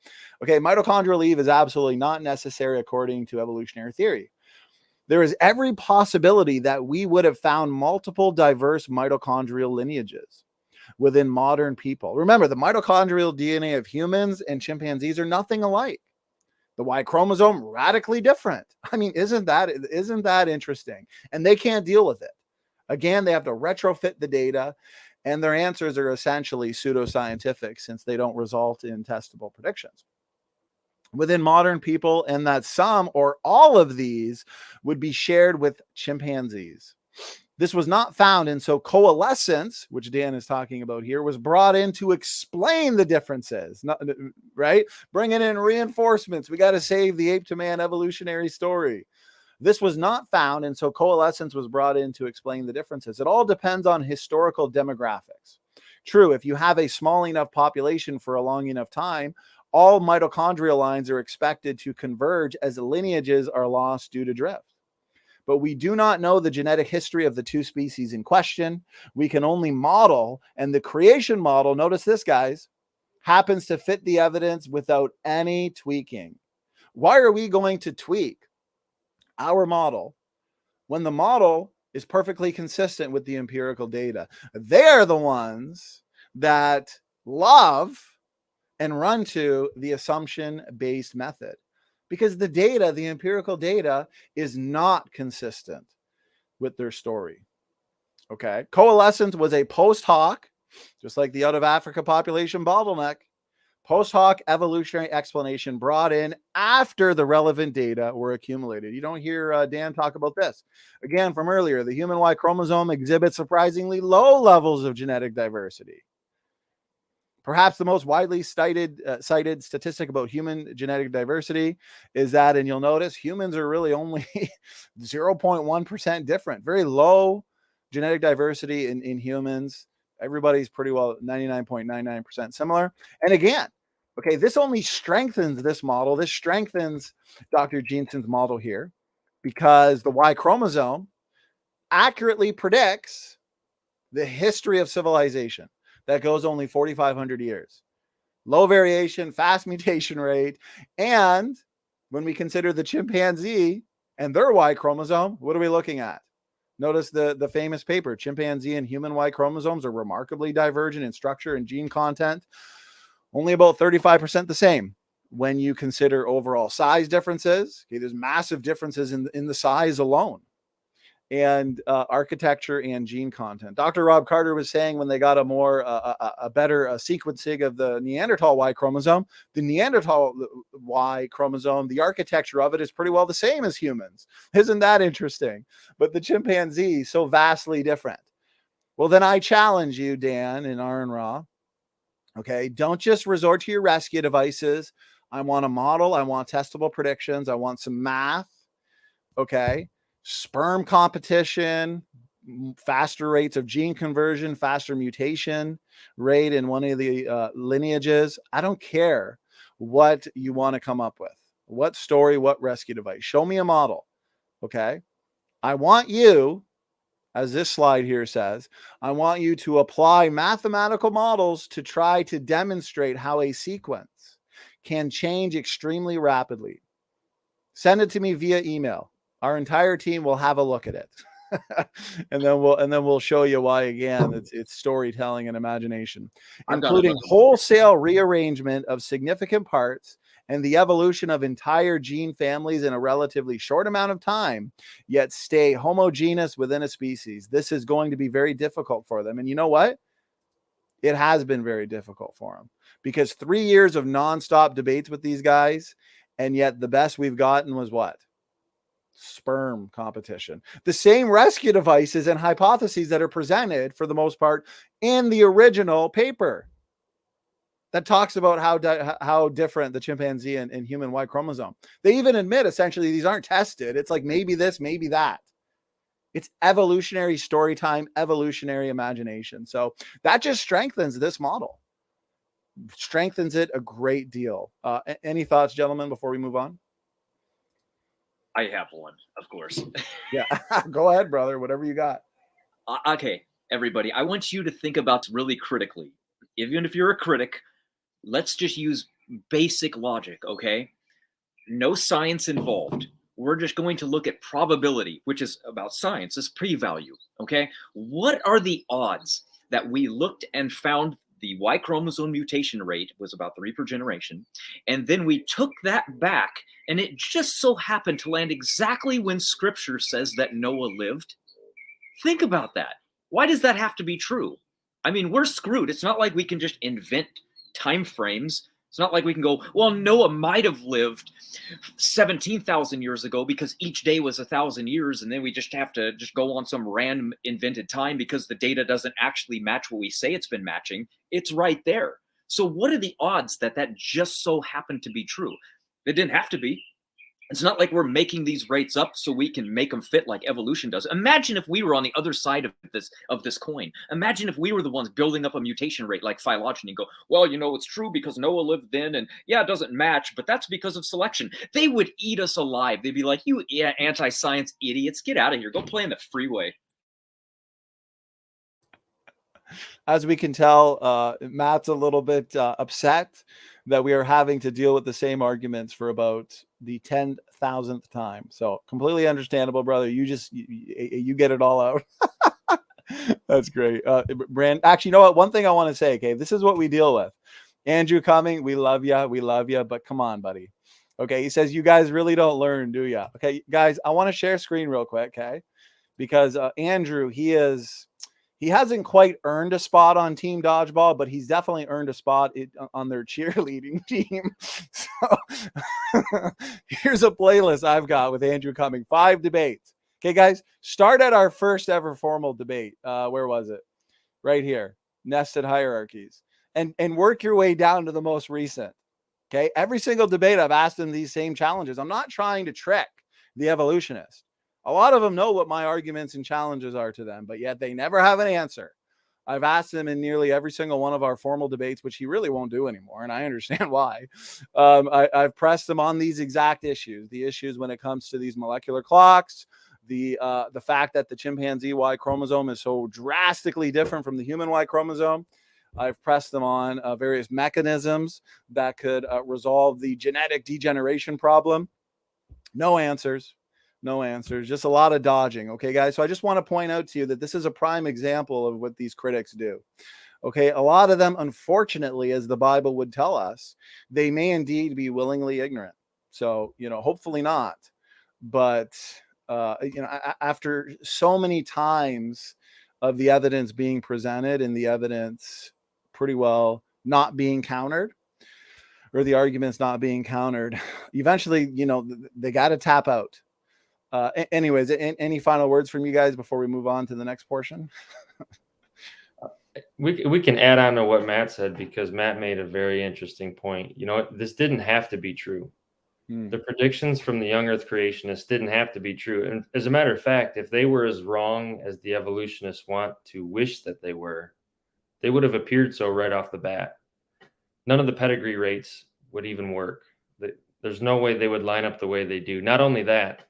Okay, mitochondrial leave is absolutely not necessary according to evolutionary theory. There is every possibility that we would have found multiple diverse mitochondrial lineages within modern people. Remember, the mitochondrial DNA of humans and chimpanzees are nothing alike. The Y chromosome, radically different. I mean, isn't that interesting? And they can't deal with it. Again, they have to retrofit the data, and their answers are essentially pseudoscientific since they don't result in testable predictions within modern people, and that some or all of these would be shared with chimpanzees. This was not found, and so coalescence, which Dan is talking about here, was brought in to explain the differences, right? Bringing in reinforcements. We got to save the ape to man evolutionary story. This was not found, and so coalescence was brought in to explain the differences. It all depends on historical demographics. True, if you have a small enough population for a long enough time, all mitochondrial lines are expected to converge as the lineages are lost due to drift. But we do not know the genetic history of the two species in question. We can only model, and the creation model, notice this, guys, happens to fit the evidence without any tweaking. Why are we going to tweak our model when the model is perfectly consistent with the empirical data? They are the ones that love and run to the assumption-based method, because the data, the empirical data, is not consistent with their story. Okay. Coalescence was a post hoc, just like the out of Africa population bottleneck, post hoc evolutionary explanation brought in after the relevant data were accumulated. You don't hear Dan talk about this. Again, from earlier, the human Y chromosome exhibits surprisingly low levels of genetic diversity. Perhaps the most widely cited statistic about human genetic diversity is that, and you'll notice, humans are really only 0.1% different. Very low genetic diversity in humans. Everybody's pretty well 99.99% similar. And again, okay, this only strengthens this model. This strengthens Dr. Jeanson's model here, because the Y chromosome accurately predicts the history of civilization that goes only 4,500 years. low variation, fast mutation rate. And when we consider the chimpanzee and their Y chromosome, what are we looking at? Notice the famous paper, chimpanzee and human Y chromosomes are remarkably divergent in structure and gene content, only about 35% the same. When you consider overall size differences, okay, there's massive differences in the size alone, and architecture and gene content. Dr. Rob Carter was saying when they got a better sequencing of the Neanderthal Y chromosome, the Neanderthal Y chromosome, the architecture of it is pretty well the same as humans. Isn't that interesting? But the chimpanzee, so vastly different. Well, then I challenge you, Dan and Aron Ra, okay, don't just resort to your rescue devices. I want a model. I want testable predictions. I want some math. Okay. Sperm competition, faster rates of gene conversion, faster mutation rate in one of the lineages. I don't care what you want to come up with. What story, what rescue device. Show me a model. Okay. I want you, as this slide here says, I want you to apply mathematical models to try to demonstrate how a sequence can change extremely rapidly. Send it to me via email. Our entire team will have a look at it. and then we'll show you why again. It's storytelling and imagination, including wholesale rearrangement of significant parts and the evolution of entire gene families in a relatively short amount of time, yet stay homogeneous within a species. This is going to be very difficult for them. And you know what? It has been very difficult for them, because 3 years of nonstop debates with these guys, and yet the best we've gotten was what? Sperm competition. The same rescue devices and hypotheses that are presented for the most part in the original paper that talks about how different the chimpanzee and human Y chromosome. They even admit essentially these aren't tested. It's like maybe this, maybe that. It's evolutionary story time, evolutionary imagination. So that just strengthens this model, strengthens it a great deal. Any thoughts, gentlemen, before we move on? I have one, of course. Yeah, go ahead, brother. Whatever you got. Okay, everybody, I want you to think about really critically. Even if you're a critic, let's just use basic logic, okay? No science involved. We're just going to look at probability, which is about science, is p-value, okay? What are the odds that we looked and found the Y chromosome mutation rate was about 3 per generation, and then we took that back, and it just so happened to land exactly when scripture says that Noah lived? Think about that. Why does that have to be true? I mean, we're screwed. It's not like we can just invent time frames. It's not like we can go, well, Noah might have lived 17,000 years ago because each day was 1,000 years, and then we just have to just go on some random invented time because the data doesn't actually match what we say it's been matching. It's right there. So what are the odds that that just so happened to be true? It didn't have to be. It's not like we're making these rates up so we can make them fit like evolution does. Imagine if we were on the other side of this coin. Imagine if we were the ones building up a mutation rate like phylogeny and go, well, you know, it's true because Noah lived then, and yeah, it doesn't match, but that's because of selection. They would eat us alive. They'd be like, you anti-science idiots, get out of here. Go play in the freeway. As we can tell, Matt's a little bit upset that we are having to deal with the same arguments for about the 10,000th time. So completely understandable, brother. You get it all out. That's great. Brand, actually, you know what? One thing I want to say, okay, this is what we deal with. Andrew Cumming, we love you, but come on, buddy. Okay, he says, you guys really don't learn, do you? Okay, guys, I want to share screen real quick, okay? Because Andrew, he hasn't quite earned a spot on Team Dodgeball, but he's definitely earned a spot on their cheerleading team. So here's a playlist I've got with Andrew Cumming, 5 debates. Okay, guys, start at our first ever formal debate. Where was it? Right here, nested hierarchies, and work your way down to the most recent. Okay, every single debate I've asked them these same challenges. I'm not trying to trick the evolutionist. A lot of them know what my arguments and challenges are to them, but yet they never have an answer. I've asked him in nearly every single one of our formal debates, which he really won't do anymore, and I understand why. I've pressed him on these exact issues, the issues when it comes to these molecular clocks, the fact that the chimpanzee Y chromosome is so drastically different from the human Y chromosome. I've pressed them on various mechanisms that could resolve the genetic degeneration problem. No answers. No answers, just a lot of dodging. Okay, guys. So I just want to point out to you that this is a prime example of what these critics do. Okay, a lot of them, unfortunately, as the Bible would tell us, they may indeed be willingly ignorant. So, hopefully not. But, after so many times of the evidence being presented and the evidence pretty well not being countered, or the arguments not being countered, eventually, they got to tap out. Anyways, any final words from you guys before we move on to the next portion? We can add on to what Matt said, because Matt made a very interesting point. This didn't have to be true. The predictions from the young earth creationists didn't have to be true. And as a matter of fact, if they were as wrong as the evolutionists want to wish that they were, they would have appeared so right off the bat. None of the pedigree rates would even work. There's no way they would line up the way they do. Not only that,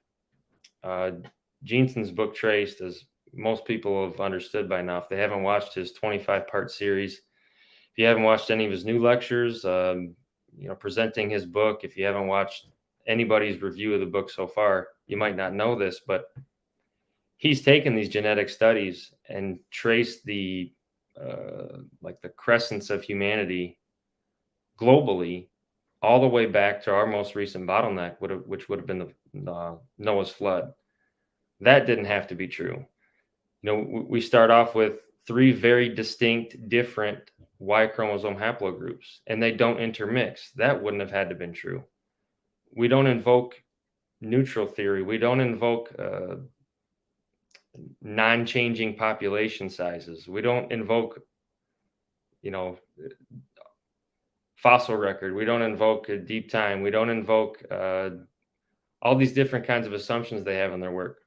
Jeanson's book Traced, as most people have understood by now, if they haven't watched his 25-part series, if you haven't watched any of his new lectures, presenting his book, if you haven't watched anybody's review of the book so far, you might not know this, but he's taken these genetic studies and traced the crescents of humanity globally all the way back to our most recent bottleneck, which would have been the Noah's flood. That didn't have to be true. We start off with 3 very distinct, different Y-chromosome haplogroups, and they don't intermix. That wouldn't have had to been true. We don't invoke neutral theory. We don't invoke non-changing population sizes. We don't invoke, fossil record. We don't invoke a deep time. We don't invoke all these different kinds of assumptions they have in their work.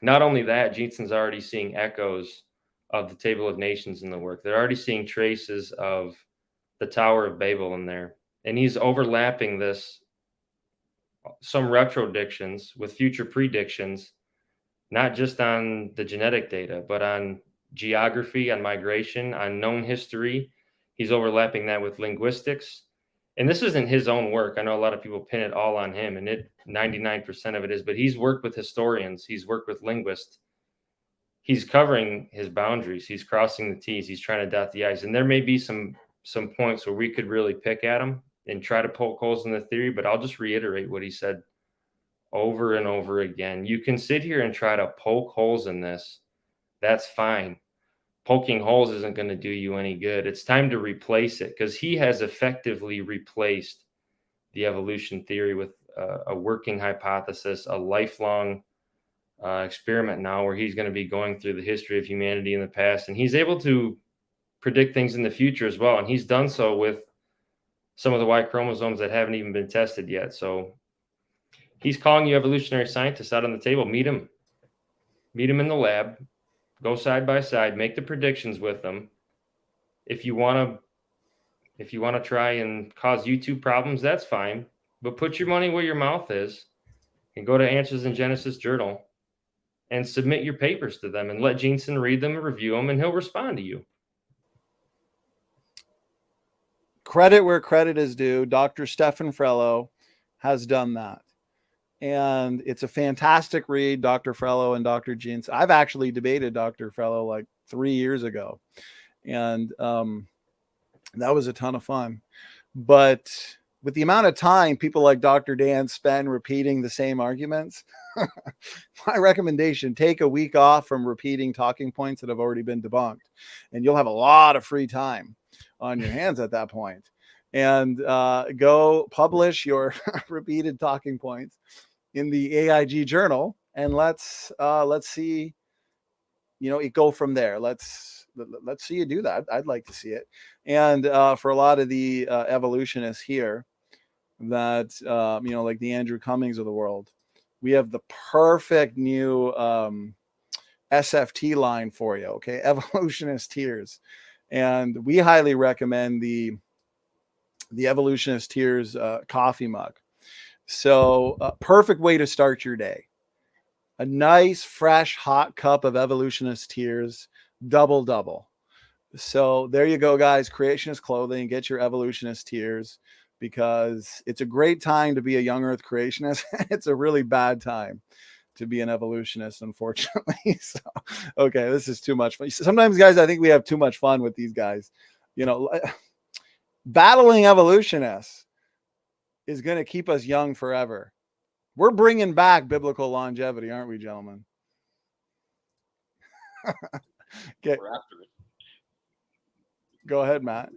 Not only that, Jeanson's already seeing echoes of the Table of Nations in the work. They're already seeing traces of the Tower of Babel in there. And he's overlapping some retrodictions with future predictions, not just on the genetic data, but on geography, on migration, on known history. He's overlapping that with linguistics. And this isn't his own work. I know a lot of people pin it all on him, and 99% of it is, but he's worked with historians. He's worked with linguists. He's covering his boundaries. He's crossing the T's. He's trying to dot the I's. And there may be some points where we could really pick at him and try to poke holes in the theory, but I'll just reiterate what he said over and over again. You can sit here and try to poke holes in this. That's fine. Poking holes isn't going to do you any good. It's time to replace it, because he has effectively replaced the evolution theory with a working hypothesis, a lifelong experiment now, where he's going to be going through the history of humanity in the past, and he's able to predict things in the future as well. And he's done so with some of the Y chromosomes that haven't even been tested yet. So he's calling you evolutionary scientists out on the table. Meet him in the lab. Go side by side, make the predictions with them. If you want to try and cause YouTube problems, that's fine. But put your money where your mouth is and go to Answers in Genesis Journal and submit your papers to them and let Jeanson read them and review them, and he'll respond to you. Credit where credit is due. Dr. Stefan Frello has done that. And it's a fantastic read, Dr. Frello and Dr. Jeanson. I've actually debated Dr. Frello like 3 years ago. And that was a ton of fun. But with the amount of time people like Dr. Dan spend repeating the same arguments, my recommendation, take a week off from repeating talking points that have already been debunked. And you'll have a lot of free time on your hands at that point. And go publish your repeated talking points in the AIG journal, and let's see, it go from there. Let's see you do that. I'd like to see it. And for a lot of the evolutionists here, that like the Andrew Cummings of the world, we have the perfect new SFT line for you. Okay, Evolutionist Tears, and we highly recommend the Evolutionist Tears coffee mug. So perfect way to start your day. A nice, fresh, hot cup of Evolutionist Tears, double. So there you go, guys. Creationist clothing. Get your evolutionist tears, because it's a great time to be a young earth creationist. It's a really bad time to be an evolutionist, unfortunately. So, okay, this is too much fun. Sometimes, guys, I think we have too much fun with these guys. You know, battling evolutionists is going to keep us young forever. We're bringing back biblical longevity, aren't we, gentlemen? We're after it. Go ahead, Matt.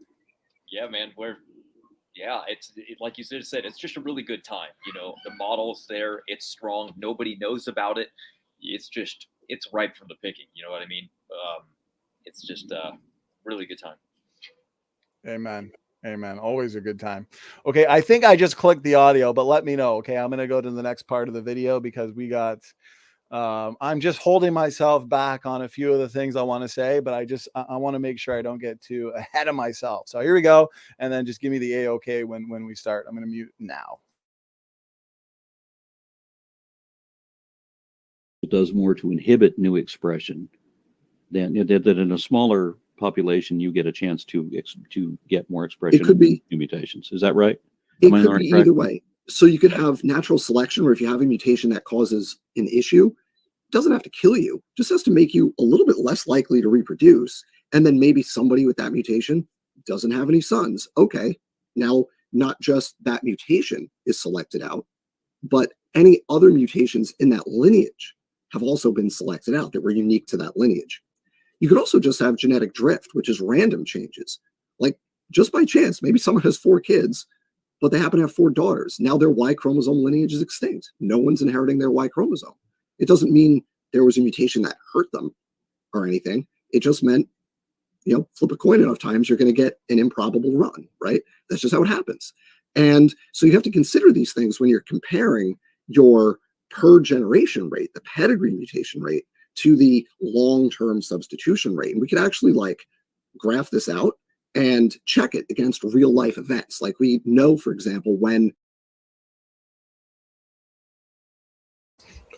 Yeah, man. It's like you said, it's just a really good time. You know, the model's there. It's strong. Nobody knows about it. It's ripe for the picking. You know what I mean? It's just a really good time. Amen. Amen. Always a good time. Okay, I think I just clicked the audio, but let me know. Okay, I'm going to go to the next part of the video because we got... I'm just holding myself back on a few of the things I want to say, but I want to make sure I don't get too ahead of myself. So here we go. And then just give me the A-OK when we start. I'm going to mute now. It does more to inhibit new expression than that in a smaller population, you get a chance to get more expression. It could be new mutations. Is that right? It could be either way. So you could have natural selection, where if you have a mutation that causes an issue, it doesn't have to kill you, it just has to make you a little bit less likely to reproduce. And then maybe somebody with that mutation doesn't have any sons. Okay, now not just that mutation is selected out, but any other mutations in that lineage have also been selected out that were unique to that lineage. You could also just have genetic drift, which is random changes. Like just by chance, maybe someone has 4 kids, but they happen to have 4 daughters. Now their Y chromosome lineage is extinct. No one's inheriting their Y chromosome. It doesn't mean there was a mutation that hurt them or anything. It just meant, you know, flip a coin enough times, you're going to get an improbable run, right? That's just how it happens. And so you have to consider these things when you're comparing your per generation rate, the pedigree mutation rate, to the long-term substitution rate. And we could actually like graph this out and check it against real life events. Like we know, for example, when...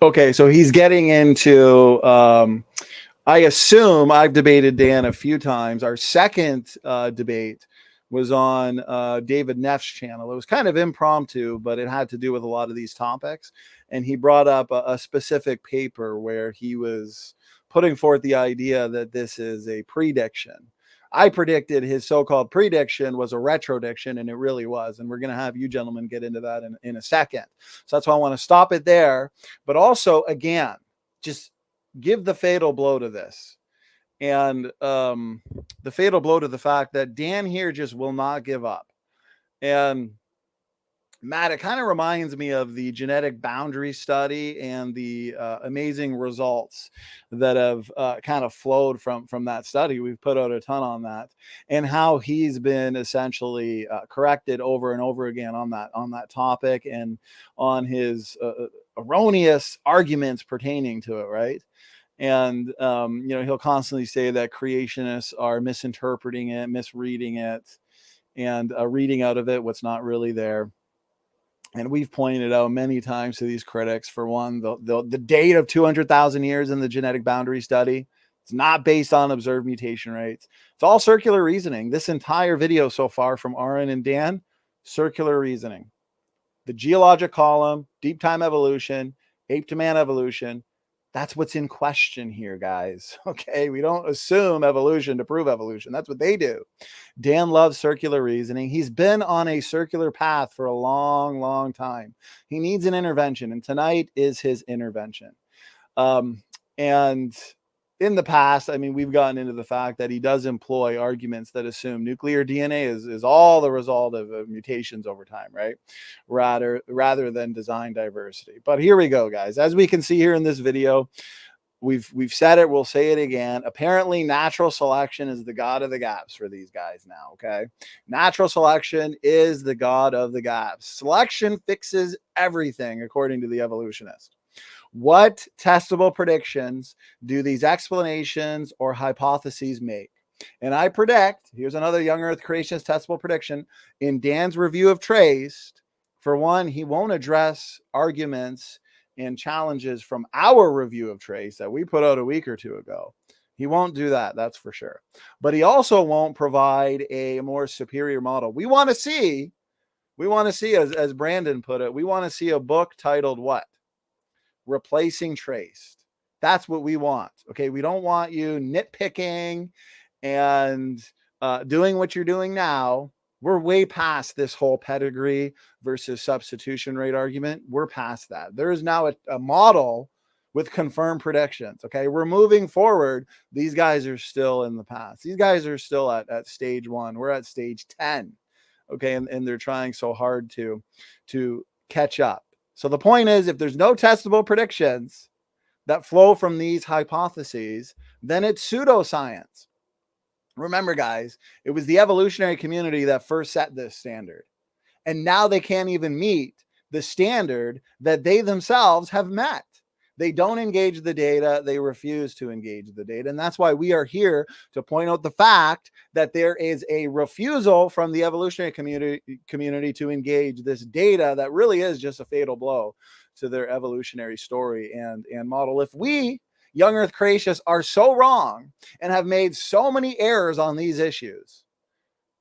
Okay, so he's getting into, I assume I've debated Dan a few times. Our second debate was on David Neff's channel. It was kind of impromptu, but it had to do with a lot of these topics. And he brought up a specific paper where he was putting forth the idea that this is a prediction. I predicted his so-called prediction was a retrodiction, and it really was. And we're going to have you gentlemen get into that in a second. So that's why I want to stop it there. But also, again, just give the fatal blow to this. And the fatal blow to the fact that Dan here just will not give up. And Matt, it kind of reminds me of the genetic boundary study and the amazing results that have kind of flowed from that study. We've put out a ton on that, and how he's been essentially corrected over and over again on that topic and on his erroneous arguments pertaining to it, right? And you know, he'll constantly say that creationists are misinterpreting it, misreading it, and reading out of it what's not really there. And we've pointed out many times to these critics, for one, the date of 200,000 years in the genetic boundary study. It's not based on observed mutation rates. It's all circular reasoning. This entire video so far from Aron and Dan, circular reasoning. The geologic column, deep time evolution, ape to man evolution. That's what's in question here, guys. Okay, we don't assume evolution to prove evolution. That's what they do. Dan loves circular reasoning. He's been on a circular path for a long, long time. He needs an intervention, and tonight is his intervention. And in the past, I mean, we've gotten into the fact that he does employ arguments that assume nuclear DNA is all the result of mutations over time, right? Rather than design diversity. But here we go, guys. As we can see here in this video, we've said it, we'll say it again. Apparently, natural selection is the god of the gaps for these guys now, okay? Natural selection is the god of the gaps. Selection fixes everything, according to the evolutionist. What testable predictions do these explanations or hypotheses make? And I predict, here's another young earth creationist testable prediction, in Dan's review of Traced, for one, he won't address arguments and challenges from our review of Trace that we put out a week or two ago. He won't do that, that's for sure. But he also won't provide a more superior model. We want to see, as Brandon put it, we want to see a book titled what? Replacing Traced. That's what we want. Okay, we don't want you nitpicking and doing what you're doing now. We're way past this whole pedigree versus substitution rate argument. We're past that. There is now a model with confirmed predictions. Okay, we're moving forward. These guys are still in the past. These guys are still at stage 1. We're at stage 10. Okay, and they're trying so hard to catch up. So the point is, if there's no testable predictions that flow from these hypotheses, then it's pseudoscience. Remember, guys, it was the evolutionary community that first set this standard. And now they can't even meet the standard that they themselves have met. They don't engage the data. They refuse to engage the data. And that's why we are here to point out the fact that there is a refusal from the evolutionary community to engage this data that really is just a fatal blow to their evolutionary story and model. If we, young Earth creationists, are so wrong and have made so many errors on these issues,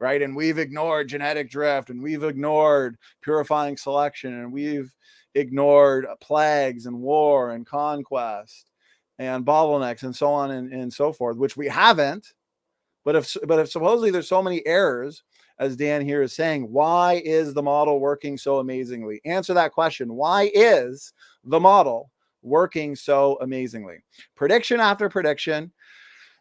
right? And we've ignored genetic drift, and we've ignored purifying selection, and we've ignored plagues and war and conquest and bottlenecks and so on and so forth, which we haven't. But if supposedly there's so many errors, as Dan here is saying, why is the model working so amazingly? Answer that question. Why is the model working so amazingly? Prediction after prediction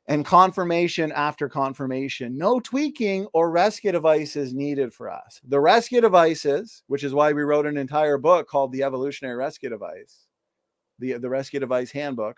and confirmation after confirmation. No tweaking or rescue devices needed for us. The rescue devices, which is why we wrote an entire book called The Evolutionary Rescue Device, the Rescue Device Handbook.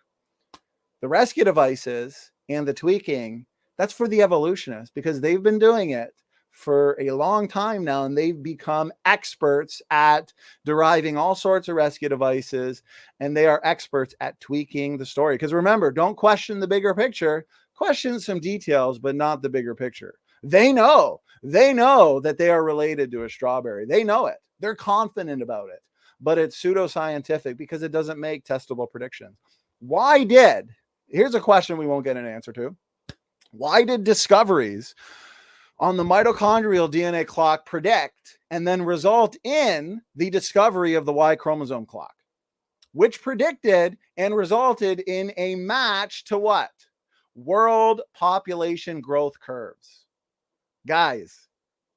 The rescue devices and the tweaking, that's for the evolutionists, because they've been doing it for a long time now, and they've become experts at deriving all sorts of rescue devices, and they are experts at tweaking the story. Because remember, don't question the bigger picture. Question some details, but not the bigger picture. They know that they are related to a strawberry. They know it. They're confident about it, but it's pseudoscientific because it doesn't make testable predictions. Here's a question we won't get an answer to. Why did discoveries on the mitochondrial DNA clock predict and then result in the discovery of the Y chromosome clock, which predicted and resulted in a match to what? World population growth curves. Guys,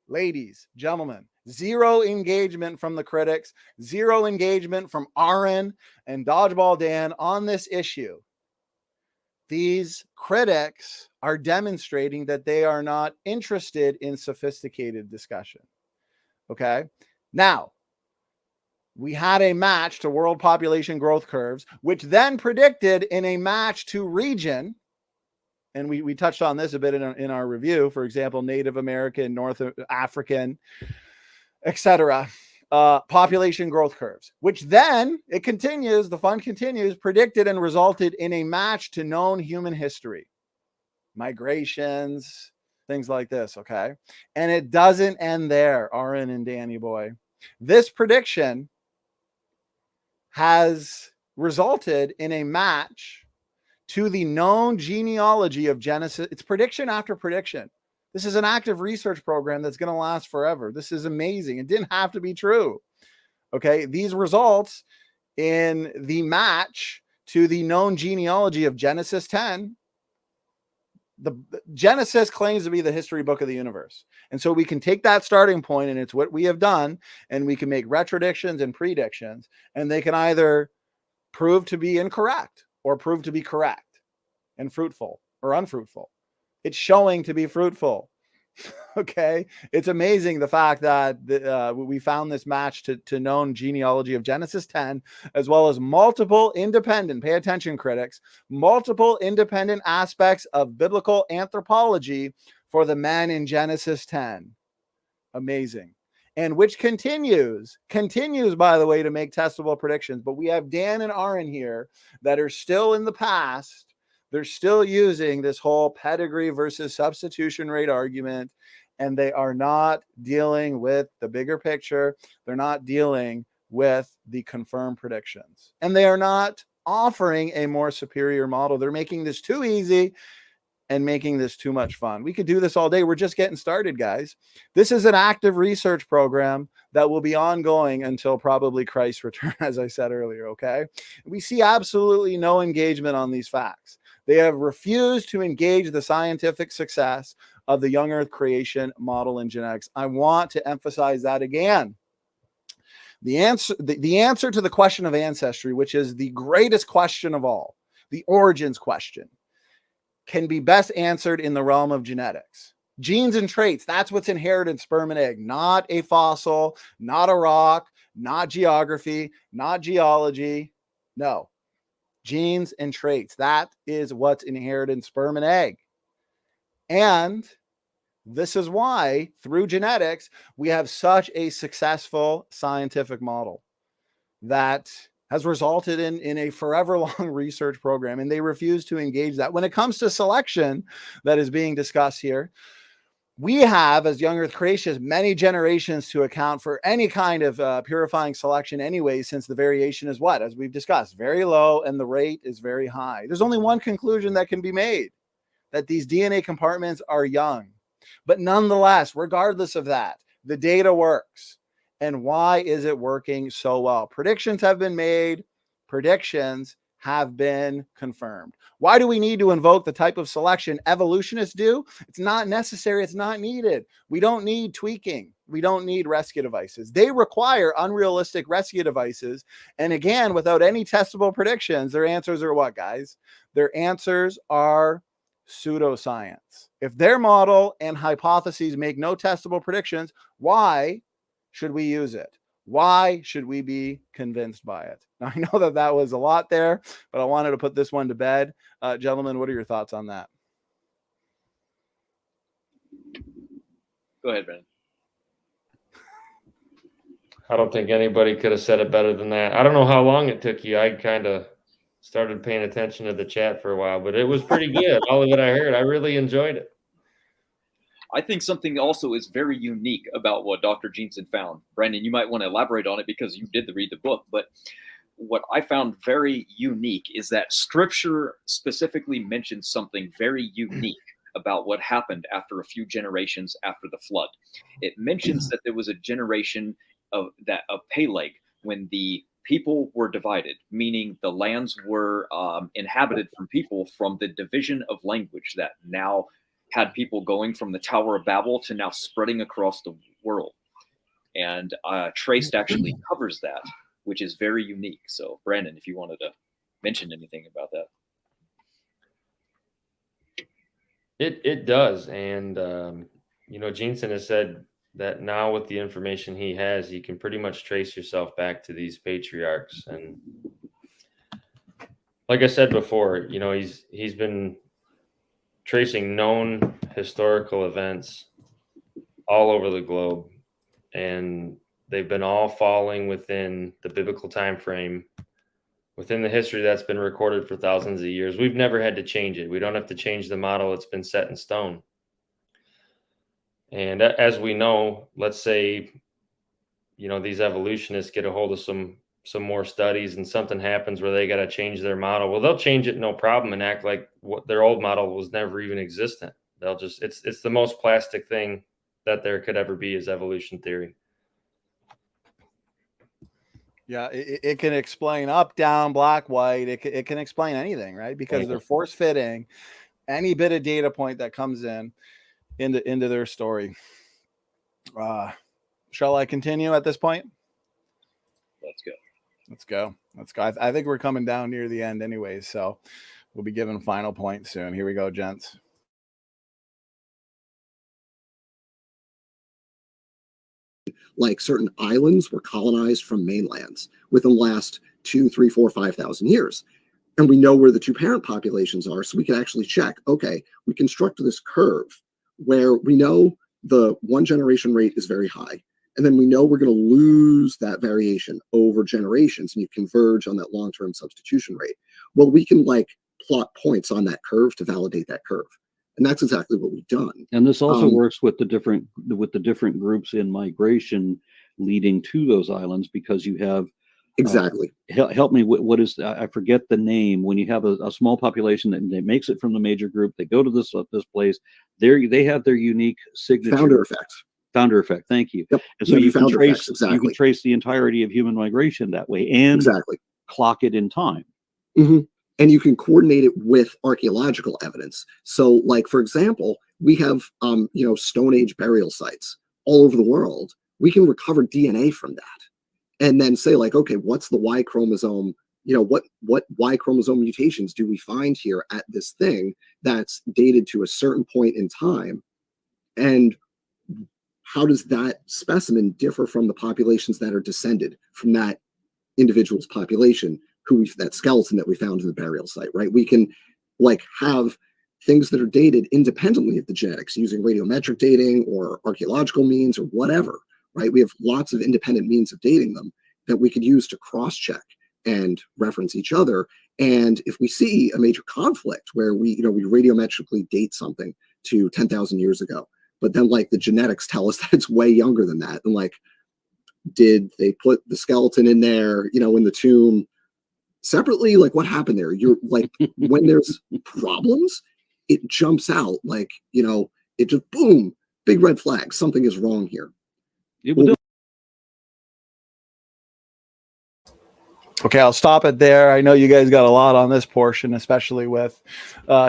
ladies, gentlemen, zero engagement from the critics, zero engagement from Aron and Dodgeball Dan on this issue. These critics are demonstrating that they are not interested in sophisticated discussion. Okay. Now, we had a match to world population growth curves, which then predicted in a match to region. And we touched on this a bit in our review, for example, Native American, North African, etc. Population growth curves, which then the fun continues, predicted and resulted in a match to known human history, migrations, things like this. Okay. And it doesn't end there, Aron and Danny boy. This prediction has resulted in a match to the known genealogy of Genesis. It's prediction after prediction. This is an active research program that's going to last forever. This is amazing. It didn't have to be true. Okay. These results in the match to the known genealogy of Genesis 10. The Genesis claims to be the history book of the universe. And so we can take that starting point, and it's what we have done, and we can make retrodictions and predictions, and they can either prove to be incorrect or prove to be correct and fruitful or unfruitful. It's showing to be fruitful. Okay. It's amazing the fact that we found this match to known genealogy of Genesis 10, as well as multiple independent, pay attention critics, multiple independent aspects of biblical anthropology for the men in Genesis 10. Amazing. And which continues, by the way, to make testable predictions. But we have Dan and Aron here that are still in the past. They're still using this whole pedigree versus substitution rate argument, and they are not dealing with the bigger picture. They're not dealing with the confirmed predictions, and they are not offering a more superior model. They're making this too easy and making this too much fun. We could do this all day. We're just getting started, guys. This is an active research program that will be ongoing until probably Christ's return, as I said earlier, okay? We see absolutely no engagement on these facts. They have refused to engage the scientific success of the young Earth creation model in genetics. I want to emphasize that again. The answer to the question of ancestry, which is the greatest question of all, the origins question, can be best answered in the realm of genetics. Genes and traits, that's what's inherited in sperm and egg, not a fossil, not a rock, not geography, not geology. No, genes and traits, that is what's inherited in sperm and egg. And this is why, through genetics, we have such a successful scientific model that has resulted in a forever long research program, and they refuse to engage that. When it comes to selection that is being discussed here, we have, as young Earth creationists, many generations to account for any kind of purifying selection anyway, since the variation is what? As we've discussed, very low and the rate is very high. There's only one conclusion that can be made, that these DNA compartments are young. But nonetheless, regardless of that, the data works. And why is it working so well? Predictions have been made. Predictions have been confirmed. Why do we need to invoke the type of selection evolutionists do? It's not necessary. It's not needed. We don't need tweaking. We don't need rescue devices. They require unrealistic rescue devices. And again, without any testable predictions, their answers are what, guys? Their answers are pseudoscience. If their model and hypotheses make no testable predictions, why should we use it? Why should we be convinced by it? Now, I know that was a lot there, but I wanted to put this one to bed. Gentlemen, what are your thoughts on that? Go ahead, Ben. I don't think anybody could have said it better than that. I don't know how long it took you. I kind of started paying attention to the chat for a while, but it was pretty good. All of it I heard, I really enjoyed it. I think something also is very unique about what Dr. Jeanson found. Brandon, you might want to elaborate on it because you did read the book, but what I found very unique is that scripture specifically mentions something very unique about what happened after a few generations after the flood. It mentions that there was a generation of Peleg when the people were divided, meaning the lands were inhabited from people from the division of language that now had people going from the Tower of Babel to now spreading across the world. And Traced actually covers that, which is very unique. So Brandon, if you wanted to mention anything about that. It does. And, Jeanson has said that now with the information he has, you can pretty much trace yourself back to these patriarchs. And like I said before, he's been tracing known historical events all over the globe, and they've been all falling within the biblical time frame, within the history that's been recorded for thousands of years. We've never had to change it. We don't have to change the model. It's been set in stone. And as we know, let's say, these evolutionists get a hold of some more studies and something happens where they got to change their model. Well, they'll change it, no problem, and act like what their old model was never even existent. They'll just, it's the most plastic thing that there could ever be is evolution theory. Yeah, it can explain up, down, black, white. It can explain anything, right? Because they're force fitting any bit of data point that comes into their story. Shall I continue at this point? Let's go. I think we're coming down near the end anyways, so we'll be giving final points soon. Here we go, gents. Like certain islands were colonized from mainlands within the last 2, 3, 4, 5,000 years. And we know where the two parent populations are, so we can actually check, okay, we construct this curve where we know the one generation rate is very high. And then we know we're going to lose that variation over generations, and you converge on that long-term substitution rate. Well, we can plot points on that curve to validate that curve. And that's exactly what we've done. And this also works with the different groups in migration leading to those islands, because you have Exactly. Help me. What is, I forget the name, when you have a small population that makes it from the major group, they go to this place, they have their unique signature. Founder effect. Founder effect. Thank you. Yep. And so you can trace, effects, exactly. You can trace the entirety of human migration that way, and exactly clock it in time. Mm-hmm. And you can coordinate it with archaeological evidence. So, like, for example, we have Stone Age burial sites all over the world. We can recover DNA from that, and then say, like, okay, what's the Y chromosome? What Y chromosome mutations do we find here at this thing that's dated to a certain point in time, and how does that specimen differ from the populations that are descended from that individual's population, that skeleton that we found in the burial site, right? We can have things that are dated independently of the genetics using radiometric dating or archaeological means or whatever, right? We have lots of independent means of dating them that we could use to cross-check and reference each other. And if we see a major conflict where we radiometrically date something to 10,000 years ago, but then the genetics tell us that it's way younger than that, and did they put the skeleton in there, in the tomb separately? What happened there? You're when there's problems, it jumps out, it just boom, big red flag. Something is wrong here. Okay, I'll stop it there. I know you guys got a lot on this portion, especially with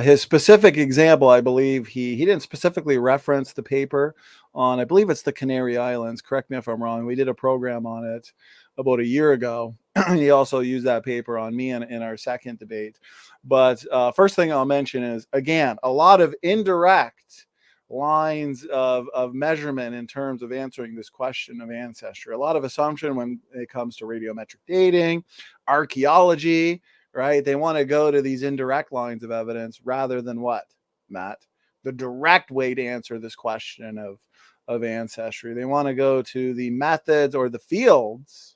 his specific example. I believe he didn't specifically reference the paper on, I believe it's the Canary Islands. Correct me if I'm wrong. We did a program on it about a year ago. He also used that paper on me in our second debate. But first thing I'll mention is, again, a lot of indirect lines of measurement in terms of answering this question of ancestry. A lot of assumption when it comes to radiometric dating, archaeology, right? They want to go to these indirect lines of evidence rather than what, Matt? The direct way to answer this question of ancestry. They want to go to the methods or the fields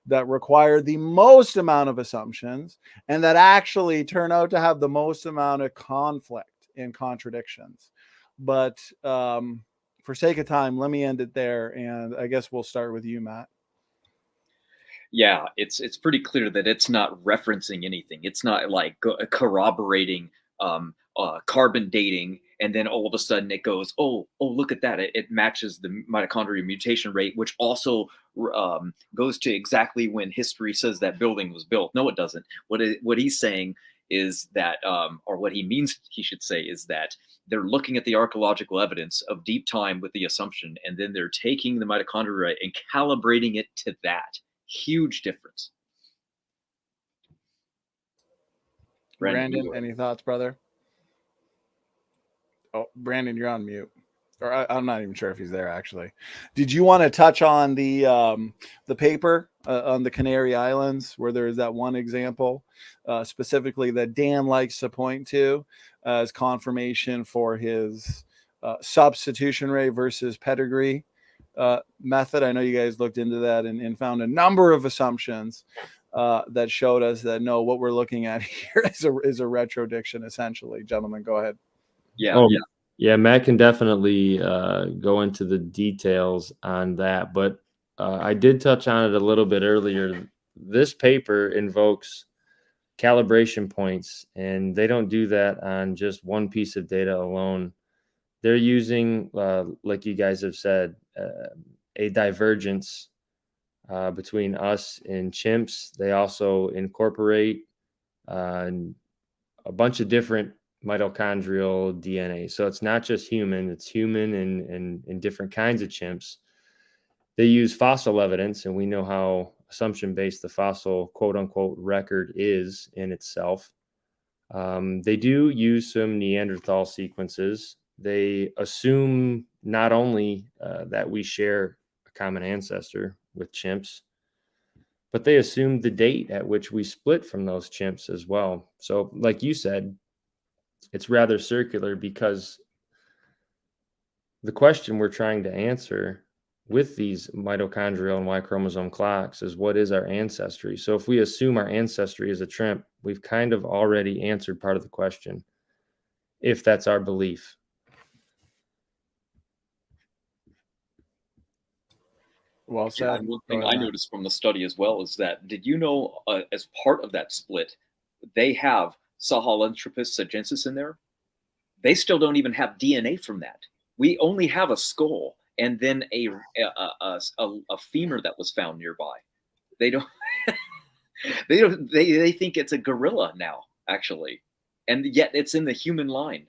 that require the most amount of assumptions and that actually turn out to have the most amount of conflict and contradictions. But for sake of time, let me end it there, and I guess we'll start with you, Matt. Yeah, it's pretty clear that it's not referencing anything. It's not corroborating carbon dating, and then all of a sudden it goes, oh, look at that. It matches the mitochondrial mutation rate, which also goes to exactly when history says that building was built. No, it doesn't. What he's saying is that, or what he means he should say is that they're looking at the archaeological evidence of deep time with the assumption, and then they're taking the mitochondrial rate and calibrating it to that. Huge difference. Brandon, any thoughts, brother? Oh, Brandon, you're on mute. Or I'm not even sure if he's there, actually. Did you want to touch on the paper on the Canary Islands, where there is that one example specifically that Dan likes to point to as confirmation for his substitution rate versus pedigree method? I know you guys looked into that and found a number of assumptions that showed us that, no, what we're looking at here is a retrodiction, essentially. Gentlemen, go ahead. Yeah, Matt can definitely go into the details on that, but I did touch on it a little bit earlier. This paper invokes calibration points, and they don't do that on just one piece of data alone. They're using, like you guys have said, a divergence between us and chimps. They also incorporate a bunch of different mitochondrial DNA. So it's not just human, it's human and different kinds of chimps. They use fossil evidence, and we know how assumption-based the fossil quote-unquote record is in itself. They do use some Neanderthal sequences. They assume not only that we share a common ancestor with chimps, but they assume the date at which we split from those chimps as well. So like you said, it's rather circular, because the question we're trying to answer with these mitochondrial and Y chromosome clocks is, what is our ancestry? So if we assume our ancestry is a chimp, we've kind of already answered part of the question, if that's our belief. Well said. And one thing I noticed from the study as well is that, did you know, as part of that split, they have Sahelanthropus sajensis in there? They still don't even have DNA from that. We only have a skull and then a femur that was found nearby. They don't. They think it's a gorilla now, actually, and yet it's in the human line.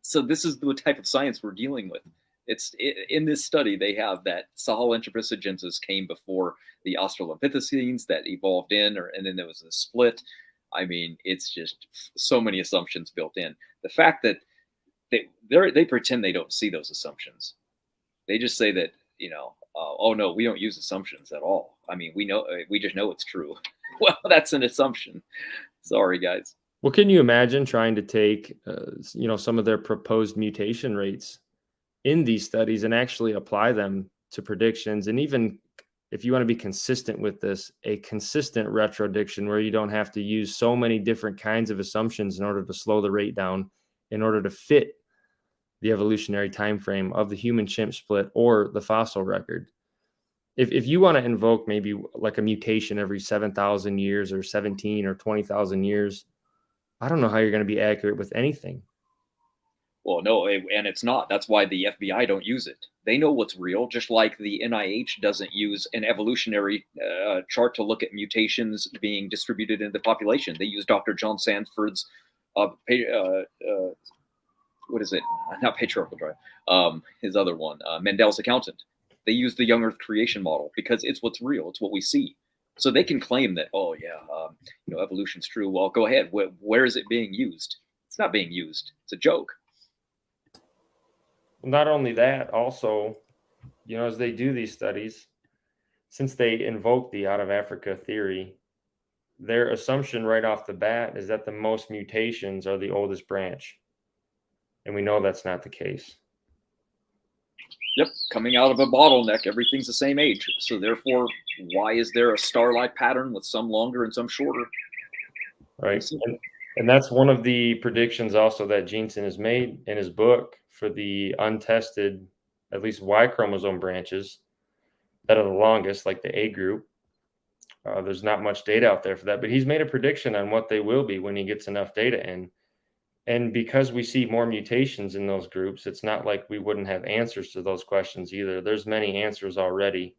So this is the type of science we're dealing with. In this study, they have that Sahelanthropus sajensis came before the Australopithecines that evolved in, and then there was a split. I mean, it's just so many assumptions built in. The fact that they pretend they don't see those assumptions. They just say that, oh no, we don't use assumptions at all. I mean, we just know it's true. Well, that's an assumption. Sorry, guys. Well, can you imagine trying to take, some of their proposed mutation rates in these studies and actually apply them to predictions? And even if you want to be consistent with this, a consistent retrodiction where you don't have to use so many different kinds of assumptions in order to slow the rate down, in order to fit the evolutionary time frame of the human chimp split or the fossil record. If you want to invoke maybe like a mutation every 7,000 years or 17 or 20,000 years, I don't know how you're going to be accurate with anything. Well, no, and it's not. That's why the FBI don't use it. They know what's real, just like the NIH doesn't use an evolutionary chart to look at mutations being distributed in the population. They use Dr. John Sanford's, what is it? Not patriarchal drive. His other one, Mendel's accountant. They use the young Earth creation model because it's what's real. It's what we see. So they can claim that, oh yeah, evolution's true. Well, go ahead. Where is it being used? It's not being used. It's a joke. Not only that, also, as they do these studies, since they invoke the out of Africa theory, their assumption right off the bat is that the most mutations are the oldest branch. And we know that's not the case. Yep, coming out of a bottleneck, everything's the same age. So therefore, why is there a star-like pattern with some longer and some shorter? Right. And that's one of the predictions also that Jeanson has made in his book for the untested, at least Y chromosome branches that are the longest, like the A group. There's not much data out there for that, but he's made a prediction on what they will be when he gets enough data in. And because we see more mutations in those groups, it's not like we wouldn't have answers to those questions either. There's many answers already.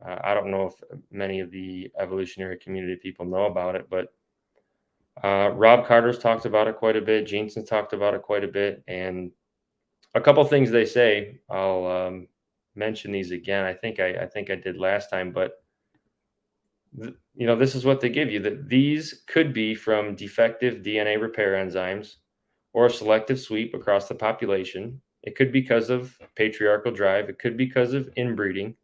I don't know if many of the evolutionary community people know about it, but Rob Carter's talked about it quite a bit. Jeanson's talked about it quite a bit. And a couple things they say, I'll mention these again. I think I did last time, but this is what they give you, that these could be from defective DNA repair enzymes or a selective sweep across the population. It could be because of patriarchal drive. It could be because of inbreeding.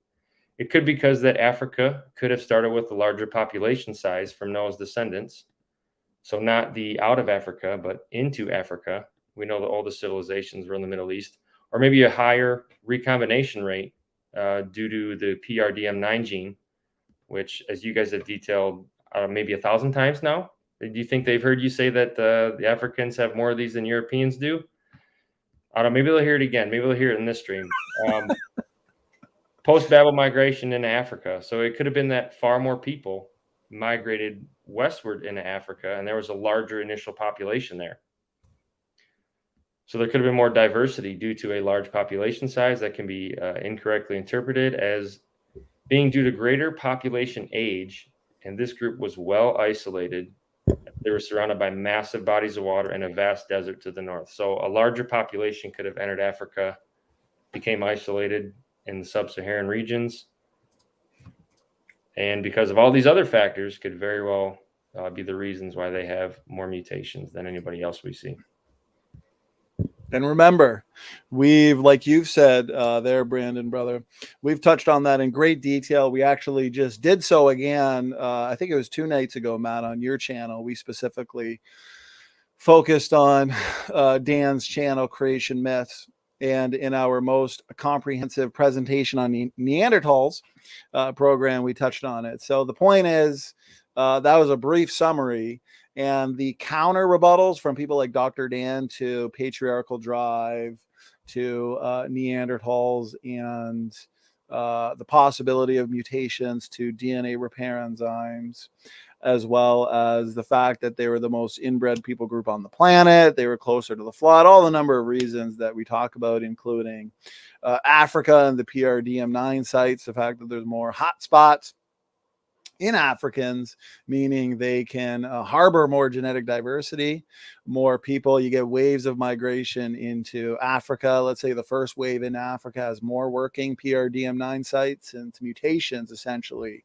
It could be because that Africa could have started with a larger population size from Noah's descendants. So not the out of Africa, but into Africa. We know the oldest civilizations were in the Middle East, or maybe a higher recombination rate due to the PRDM9 gene, which, as you guys have detailed maybe 1,000 times now. Do you think they've heard you say that the Africans have more of these than Europeans do? I don't know. Maybe they'll hear it again. Maybe they'll hear it in this stream. Post-Babel migration into Africa. So it could have been that far more people migrated westward into Africa, and there was a larger initial population there. So there could have been more diversity due to a large population size that can be incorrectly interpreted as being due to greater population age. And this group was well isolated. They were surrounded by massive bodies of water and a vast desert to the north. So a larger population could have entered Africa, became isolated in the sub-Saharan regions. And because of all these other factors, could very well be the reasons why they have more mutations than anybody else we see. And remember, like you've said there, Brandon, brother, we've touched on that in great detail. We actually just did so again. I think it was 2 nights ago, Matt, on your channel. We specifically focused on Dan's channel, Creation Myths. And in our most comprehensive presentation on Neanderthals program, we touched on it. So the point is, that was a brief summary. And the counter rebuttals from people like Dr. Dan to patriarchal drive, to Neanderthals and the possibility of mutations to DNA repair enzymes, as well as the fact that they were the most inbred people group on the planet. They were closer to the flood, all the number of reasons that we talk about, including Africa and the PRDM9 sites, the fact that there's more hotspots in Africans, meaning they can harbor more genetic diversity, more people. You get waves of migration into Africa. Let's say the first wave in Africa has more working PRDM9 sites, and mutations essentially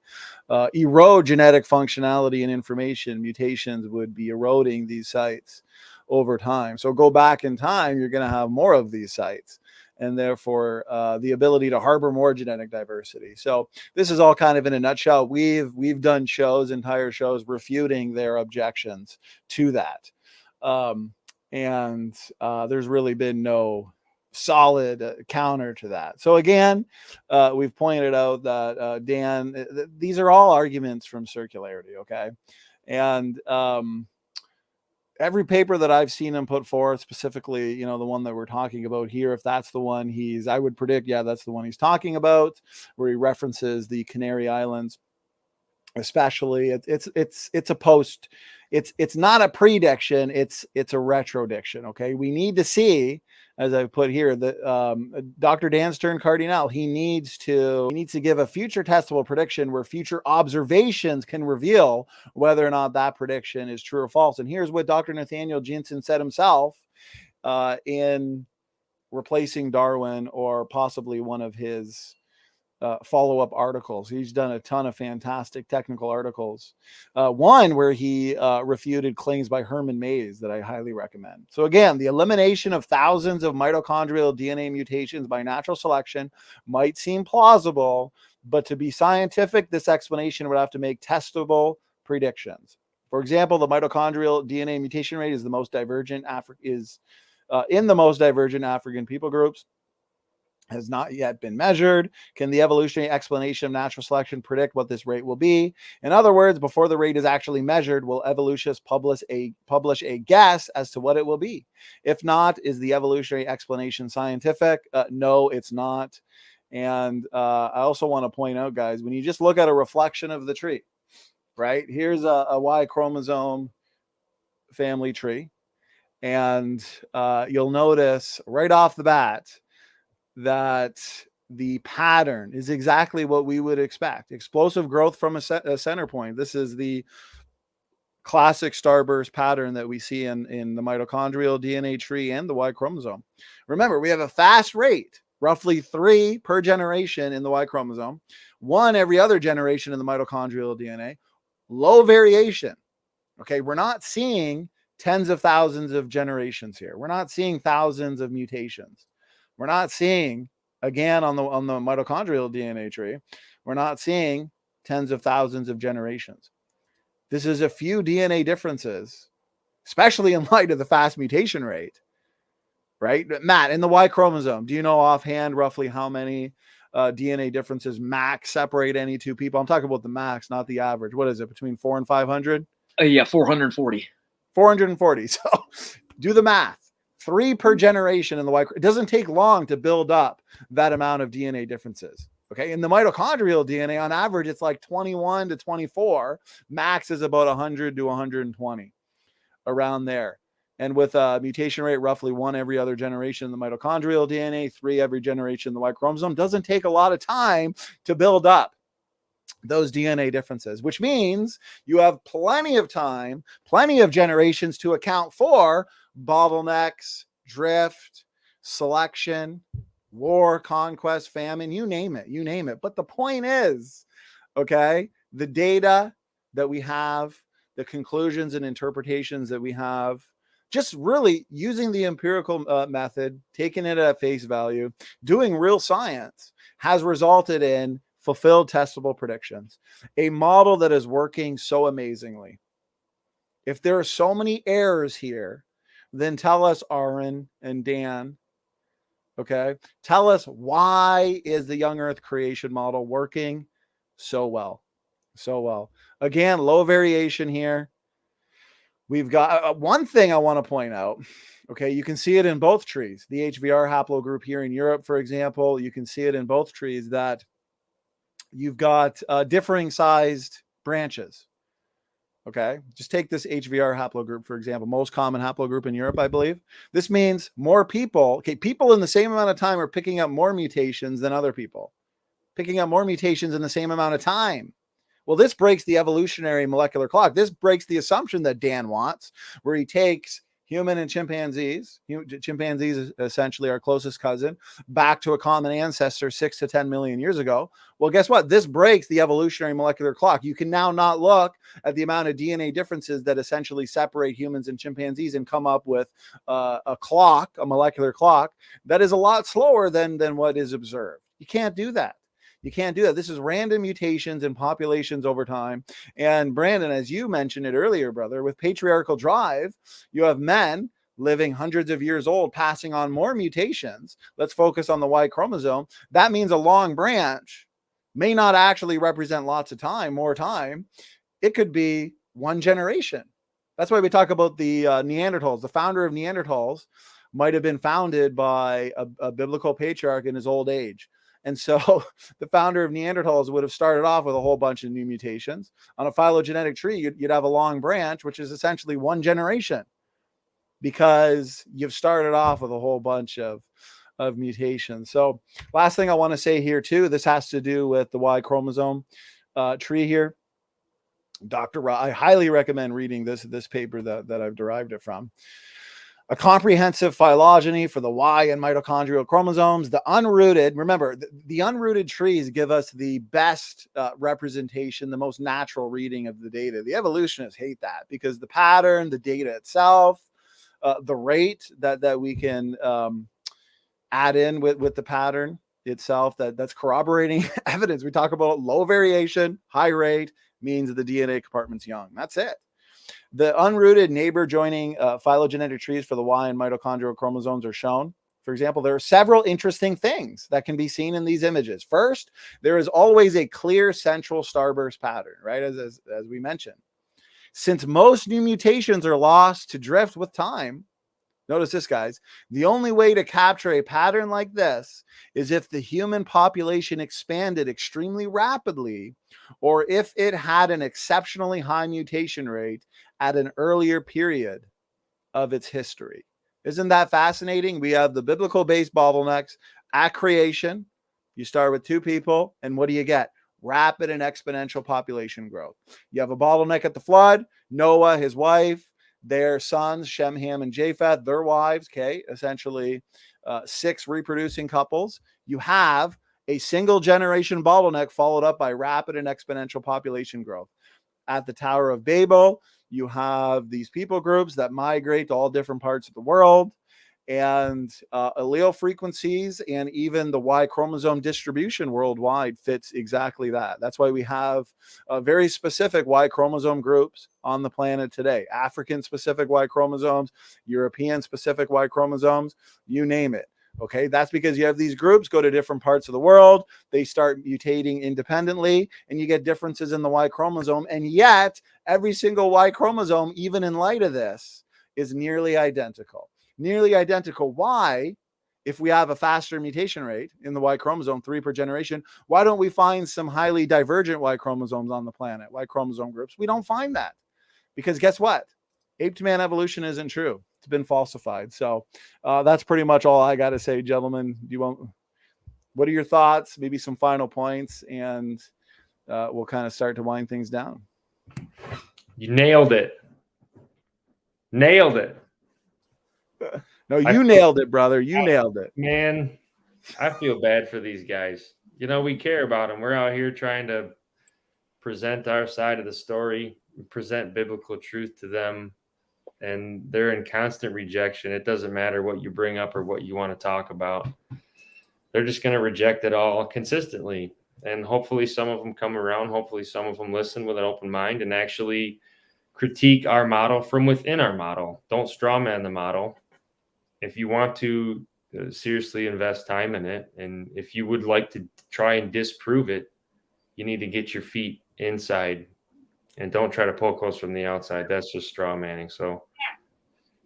erode genetic functionality and information. Mutations would be eroding these sites over time. So go back in time, you're going to have more of these sites, and therefore the ability to harbor more genetic diversity. So this is all kind of in a nutshell. We've done entire shows refuting their objections to that. And there's really been no solid counter to that. So again, we've pointed out that Dan, these are all arguments from circularity, okay? And every paper that I've seen him put forth, specifically, the one that we're talking about here, if that's the one I would predict, yeah, that's the one he's talking about, where he references the Canary Islands, especially. It's a post. It's not a prediction. It's a retrodiction. Okay. We need to see, as I've put here, that Dr. Dan Stern Cardinale, he needs to give a future testable prediction where future observations can reveal whether or not that prediction is true or false. And here's what Dr. Nathaniel Jeanson said himself in replacing Darwin, or possibly one of his follow-up articles. He's done a ton of fantastic technical articles. One where he refuted claims by Herman Mays that I highly recommend. So again, the elimination of thousands of mitochondrial DNA mutations by natural selection might seem plausible, but to be scientific, this explanation would have to make testable predictions. For example, the mitochondrial DNA mutation rate is the most divergent in the most divergent African people groups. Has not yet been measured. Can the evolutionary explanation of natural selection predict what this rate will be? In other words, before the rate is actually measured, will evolutionists publish a guess as to what it will be? If not, is the evolutionary explanation scientific? No, it's not. And I also want to point out, guys, when you just look at a reflection of the tree, right? Here's a Y chromosome family tree. And you'll notice right off the bat that the pattern is exactly what we would expect. Explosive growth from a center point. This is the classic starburst pattern that we see in the mitochondrial DNA tree and the Y chromosome. Remember, we have a fast rate, roughly 3 per generation in the Y chromosome, 1 every other generation in the mitochondrial DNA, low variation. Okay, we're not seeing tens of thousands of generations here. We're not seeing thousands of mutations. We're not seeing, again, on the mitochondrial DNA tree, we're not seeing tens of thousands of generations. This is a few DNA differences, especially in light of the fast mutation rate, right? Matt, in the Y chromosome, do you know offhand roughly how many DNA differences max separate any two people? I'm talking about the max, not the average. What is it, between 400 and 500? Yeah, 440. 440. So do the math. 3 per generation in the Y. It doesn't take long to build up that amount of DNA differences. Okay. In the mitochondrial DNA, on average, it's like 21 to 24. Max is about 100 to 120, around there. And with a mutation rate, roughly 1 every other generation in the mitochondrial DNA, 3 every generation in the Y chromosome, doesn't take a lot of time to build up those DNA differences, which means you have plenty of time, plenty of generations to account for bottlenecks, drift, selection, war, conquest, famine, you name it. But the point is, okay, the data that we have, the conclusions and interpretations that we have, just really using the empirical method, taking it at face value, doing real science, has resulted in fulfilled testable predictions, a model that is working so amazingly. If there are so many errors here, then tell us, Aron and Dan, okay? Tell us, why is the young Earth creation model working so well? So well. Again, low variation here. We've got one thing I want to point out. Okay, you can see it in both trees. The HVR haplogroup here in Europe, for example, you can see it in both trees that you've got differing sized branches. Okay, just take this HVR haplogroup, for example, most common haplogroup in Europe, I believe. This means more people, okay, people in the same amount of time are picking up more mutations than other people, picking up more mutations in the same amount of time. Well, this breaks the evolutionary molecular clock. This breaks the assumption that Dan wants, where he takes human and chimpanzees, chimpanzees essentially our closest cousin, back to a common ancestor 6 to 10 million years ago. Well, guess what? This breaks the evolutionary molecular clock. You can now not look at the amount of DNA differences that essentially separate humans and chimpanzees and come up with a clock, a molecular clock that is a lot slower than what is observed. You can't do that. You can't do that. This is random mutations in populations over time. And Brandon, as you mentioned it earlier, brother, with patriarchal drive, you have men living hundreds of years old, passing on more mutations. Let's focus on the Y chromosome. That means a long branch may not actually represent lots of time, more time. It could be one generation. That's why we talk about the Neanderthals. The founder of Neanderthals might have been founded by a biblical patriarch in his old age. And so the founder of Neanderthals would have started off with a whole bunch of new mutations. On a phylogenetic tree, you'd have a long branch, which is essentially one generation, because you've started off with a whole bunch of mutations. So last thing I want to say here too, this has to do with the Y chromosome tree here. Dr. Ra, I highly recommend reading this paper that I've derived it from. A comprehensive phylogeny for the Y and mitochondrial chromosomes. The unrooted, remember, the unrooted trees give us the best representation, the most natural reading of the data. The evolutionists hate that because the pattern, the data itself, the rate that we can add in with the pattern itself, that's corroborating evidence. We talk about low variation, high rate means the DNA compartment's young. That's it. The unrooted neighbor joining phylogenetic trees for the Y and mitochondrial chromosomes are shown. For example, there are several interesting things that can be seen in these images. First, there is always a clear central starburst pattern, right? As we mentioned. Since most new mutations are lost to drift with time, notice this, guys, the only way to capture a pattern like this is if the human population expanded extremely rapidly, or if it had an exceptionally high mutation rate at an earlier period of its history. Isn't that fascinating? We have the biblical-based bottlenecks at creation. You start with two people, and what do you get? Rapid and exponential population growth. You have a bottleneck at the flood. Noah, his wife, their sons, Shem, Ham, and Japheth, their wives, okay, essentially 6 reproducing couples. You have a single generation bottleneck followed up by rapid and exponential population growth. At the Tower of Babel, you have these people groups that migrate to all different parts of the world, and allele frequencies and even the Y chromosome distribution worldwide fits exactly that. That's why we have very specific Y chromosome groups on the planet today. African specific Y chromosomes, European specific Y chromosomes, you name it. Okay, that's because you have these groups go to different parts of the world. They start mutating independently, and you get differences in the Y chromosome. And yet, every single Y chromosome, even in light of this, is nearly identical. Nearly identical. Why, if we have a faster mutation rate in the Y chromosome, 3 per generation, why don't we find some highly divergent Y chromosomes on the planet, Y chromosome groups? We don't find that because guess what? Ape-to-man evolution isn't true. It's been falsified. So that's pretty much all I got to say, gentlemen. What are your thoughts? Maybe some final points, and we'll kind of start to wind things down. You nailed it. Nailed it. No, you nailed it, brother. You nailed it. Man, I feel bad for these guys. You know, we care about them. We're out here trying to present our side of the story, present biblical truth to them, and they're in constant rejection. It doesn't matter what you bring up or what you want to talk about. They're just going to reject it all consistently. And hopefully some of them come around. Hopefully some of them listen with an open mind and actually critique our model from within our model. Don't strawman the model. If you want to seriously invest time in it, and if you would like to try and disprove it, you need to get your feet inside and don't try to poke holes from the outside. That's just straw manning. So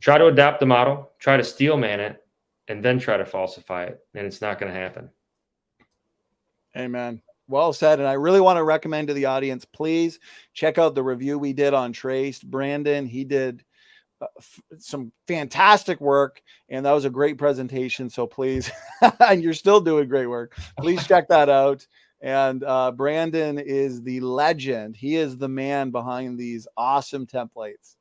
try to adapt the model, try to steel man it, and then try to falsify it. And it's not going to happen. Amen. Well said. And I really want to recommend to the audience, please check out the review we did on Traced. Brandon, he did some fantastic work, and that was a great presentation. So please, and you're still doing great work. Please check that out. And Brandon is the legend. He is the man behind these awesome templates.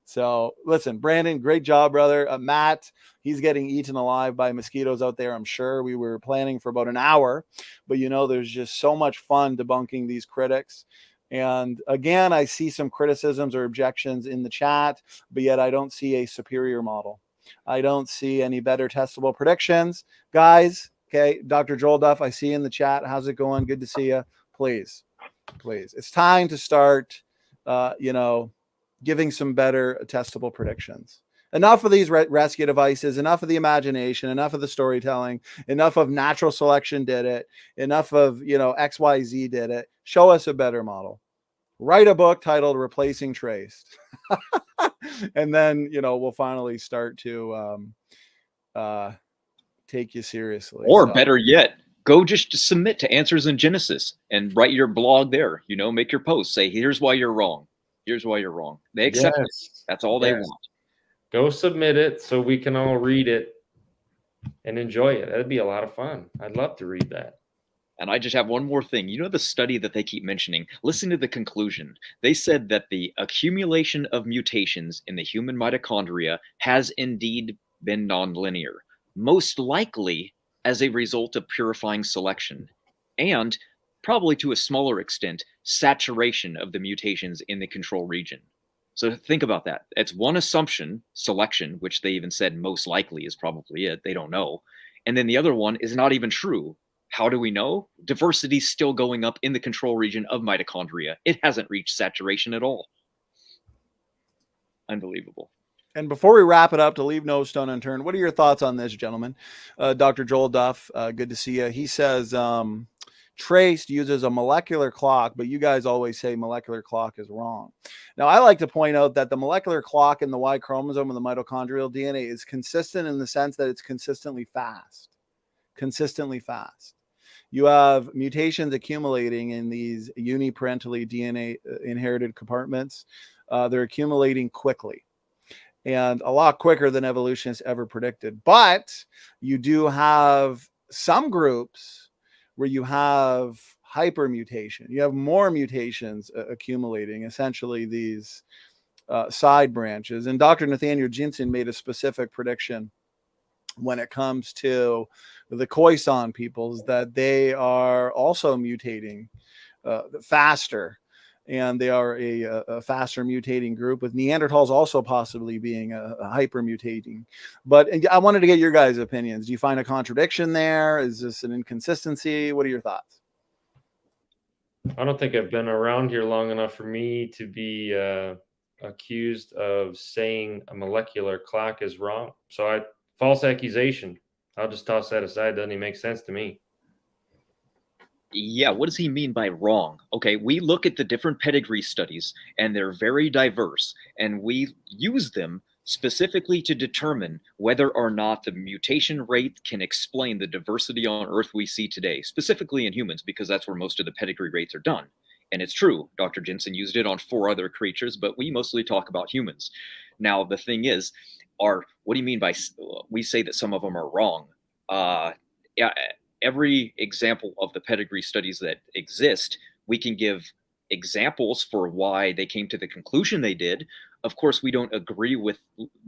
So listen, Brandon, great job, brother. Matt, he's getting eaten alive by mosquitoes out there. I'm sure we were planning for about an hour, but you know, there's just so much fun debunking these critics. And again, I see some criticisms or objections in the chat, but yet I don't see a superior model. I don't see any better testable predictions. Guys, okay, Dr. Joel Duff, I see you in the chat. How's it going? Good to see you. Please, please. It's time to start, you know, giving some better testable predictions. Enough of these rescue devices, enough of the imagination, enough of the storytelling, enough of natural selection did it, enough of, you know, XYZ did it. Show us a better model. Write a book titled Replacing Traced. And then, you know, we'll finally start to take you seriously. Or better yet, go just to submit to Answers in Genesis and write your blog there. You know, make your post. Say, here's why you're wrong. Here's why you're wrong. They accept it. That's all they want. Go submit it so we can all read it and enjoy it. That'd be a lot of fun. I'd love to read that. And I just have one more thing. You know the study that they keep mentioning? Listen to the conclusion. They said that the accumulation of mutations in the human mitochondria has indeed been nonlinear, most likely as a result of purifying selection, and probably to a smaller extent, saturation of the mutations in the control region. So think about that. It's one assumption, selection, which they even said most likely is probably it. They don't know. And then the other one is not even true. How do we know? Diversity is still going up in the control region of mitochondria. It hasn't reached saturation at all. Unbelievable. And before we wrap it up, to leave no stone unturned, what are your thoughts on this, gentlemen? Dr. Joel Duff, good to see you. He says, Traced uses a molecular clock, but you guys always say molecular clock is wrong. Now, I like to point out that the molecular clock in the Y chromosome of the mitochondrial DNA is consistent in the sense that it's consistently fast. Consistently fast. You have mutations accumulating in these uniparentally DNA inherited compartments. They're accumulating quickly, and a lot quicker than evolutionists ever predicted. But you do have some groups where you have hypermutation. You have more mutations accumulating, essentially these side branches. And Dr. Nathaniel Jeanson made a specific prediction when it comes to the Khoisan peoples, that they are also mutating faster. And they are a faster mutating group, with Neanderthals also possibly being a hyper mutating. But I wanted to get your guys' opinions. Do you find a contradiction there? Is this an inconsistency? What are your thoughts? I don't think I've been around here long enough for me to be accused of saying a molecular clock is wrong. So false accusation. I'll just toss that aside. Doesn't even make sense to me. Yeah, what does he mean by wrong? Okay, we look at the different pedigree studies, and they're very diverse, and we use them specifically to determine whether or not the mutation rate can explain the diversity on Earth we see today, specifically in humans, because that's where most of the pedigree rates are done. And it's true, Dr. Jensen used it on 4 other creatures, but we mostly talk about humans. Now, the thing is, what do you mean by we say that some of them are wrong? Yeah. Every example of the pedigree studies that exist, we can give examples for why they came to the conclusion they did. Of course, we don't agree with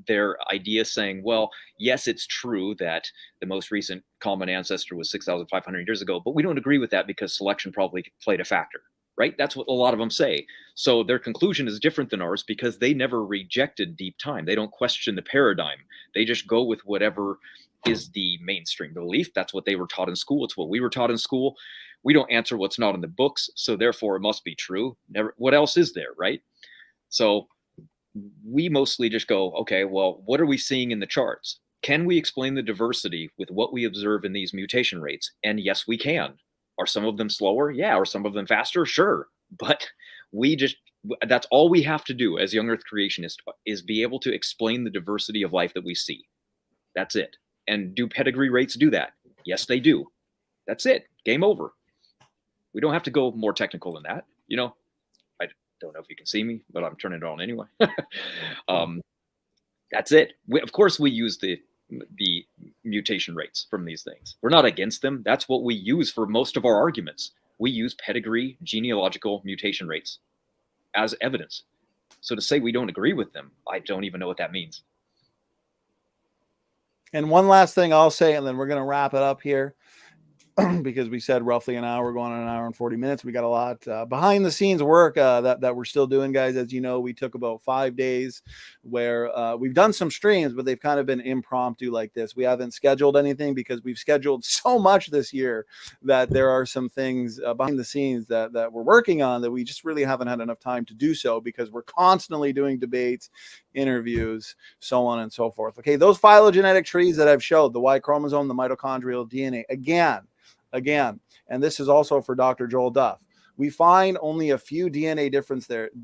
their idea saying, well, yes, it's true that the most recent common ancestor was 6,500 years ago, but we don't agree with that because selection probably played a factor, right? That's what a lot of them say. So their conclusion is different than ours because they never rejected deep time. They don't question the paradigm. They just go with whatever is the mainstream belief. That's what they were taught in school. It's what we were taught in school. We don't answer what's not in the books, so therefore it must be true. What else is there, right? So we mostly just go, okay, well, what are we seeing in the charts? Can we explain the diversity with what we observe in these mutation rates? And yes, we can. Are some of them slower? Yeah. Are some of them faster? Sure. But that's all we have to do as young Earth creationists is be able to explain the diversity of life that we see. That's it. And do pedigree rates do that? Yes, they do. That's it. Game over. We don't have to go more technical than that. You know, I don't know if you can see me, but I'm turning it on anyway. That's it. Of course, we use the mutation rates from these things. We're not against them. That's what we use for most of our arguments. We use pedigree, genealogical mutation rates as evidence. So to say we don't agree with them, I don't even know what that means. And one last thing I'll say, and then we're going to wrap it up here. Because we said roughly an hour, going on an hour and 40 minutes. We got a lot behind the scenes work that we're still doing, guys. As you know, we took about 5 days where we've done some streams, but they've kind of been impromptu like this. We haven't scheduled anything because we've scheduled so much this year that there are some things behind the scenes that we're working on that we just really haven't had enough time to do so, because we're constantly doing debates, interviews, so on and so forth. Okay, those phylogenetic trees that I've showed, the Y chromosome, the mitochondrial DNA, again, and this is also for Dr. Joel Duff, we find only a few DNA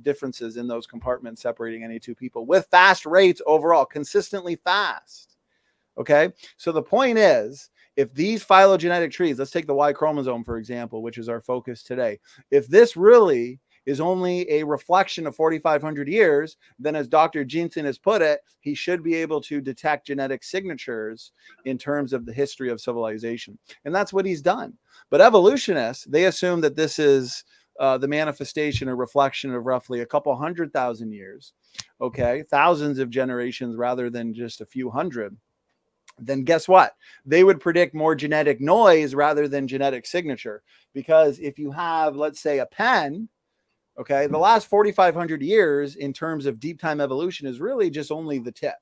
differences in those compartments separating any two people with fast rates overall, consistently fast. Okay, so the point is, if these phylogenetic trees, let's take the Y chromosome, for example, which is our focus today, if this really is only a reflection of 4,500 years, then as Dr. Jeanson has put it, he should be able to detect genetic signatures in terms of the history of civilization. And that's what he's done. But evolutionists, they assume that this is the manifestation or reflection of roughly a couple 100,000 years, okay, thousands of generations rather than just a few hundred. Then guess what? They would predict more genetic noise rather than genetic signature. Because if you have, let's say, a pen, okay, the last 4,500 years in terms of deep time evolution is really just only the tip.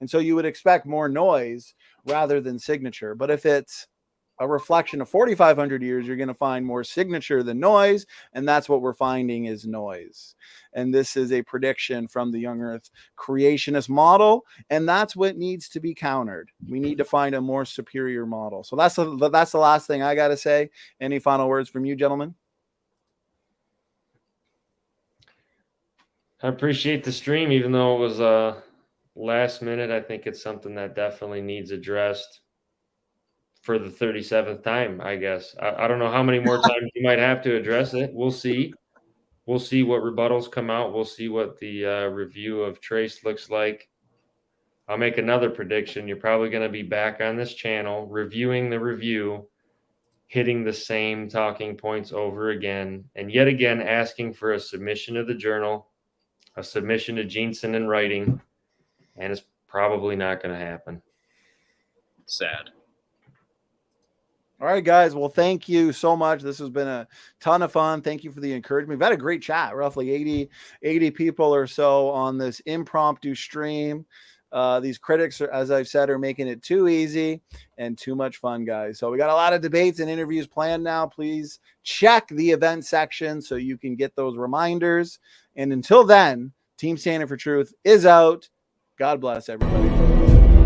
And so you would expect more noise rather than signature. But if it's a reflection of 4,500 years, you're going to find more signature than noise. And that's what we're finding is noise. And this is a prediction from the young Earth creationist model. And that's what needs to be countered. We need to find a more superior model. So that's the last thing I got to say. Any final words from you, gentlemen? I appreciate the stream, even though it was last minute. I think it's something that definitely needs addressed for the 37th time, I guess. I don't know how many more times you might have to address it. We'll see. We'll see what rebuttals come out. We'll see what the review of Trace looks like. I'll make another prediction. You're probably going to be back on this channel, reviewing the review, hitting the same talking points over again, and yet again asking for a submission to the journal, a submission to Jeanson in writing, and it's probably not going to happen. Sad. All right, guys. Well, thank you so much. This has been a ton of fun. Thank you for the encouragement. We've had a great chat, roughly 80 people or so on this impromptu stream. These critics, as I've said, are making it too easy and too much fun, guys. So we got a lot of debates and interviews planned now. Please check the event section so you can get those reminders. And until then, Team Standing for Truth is out. God bless everybody.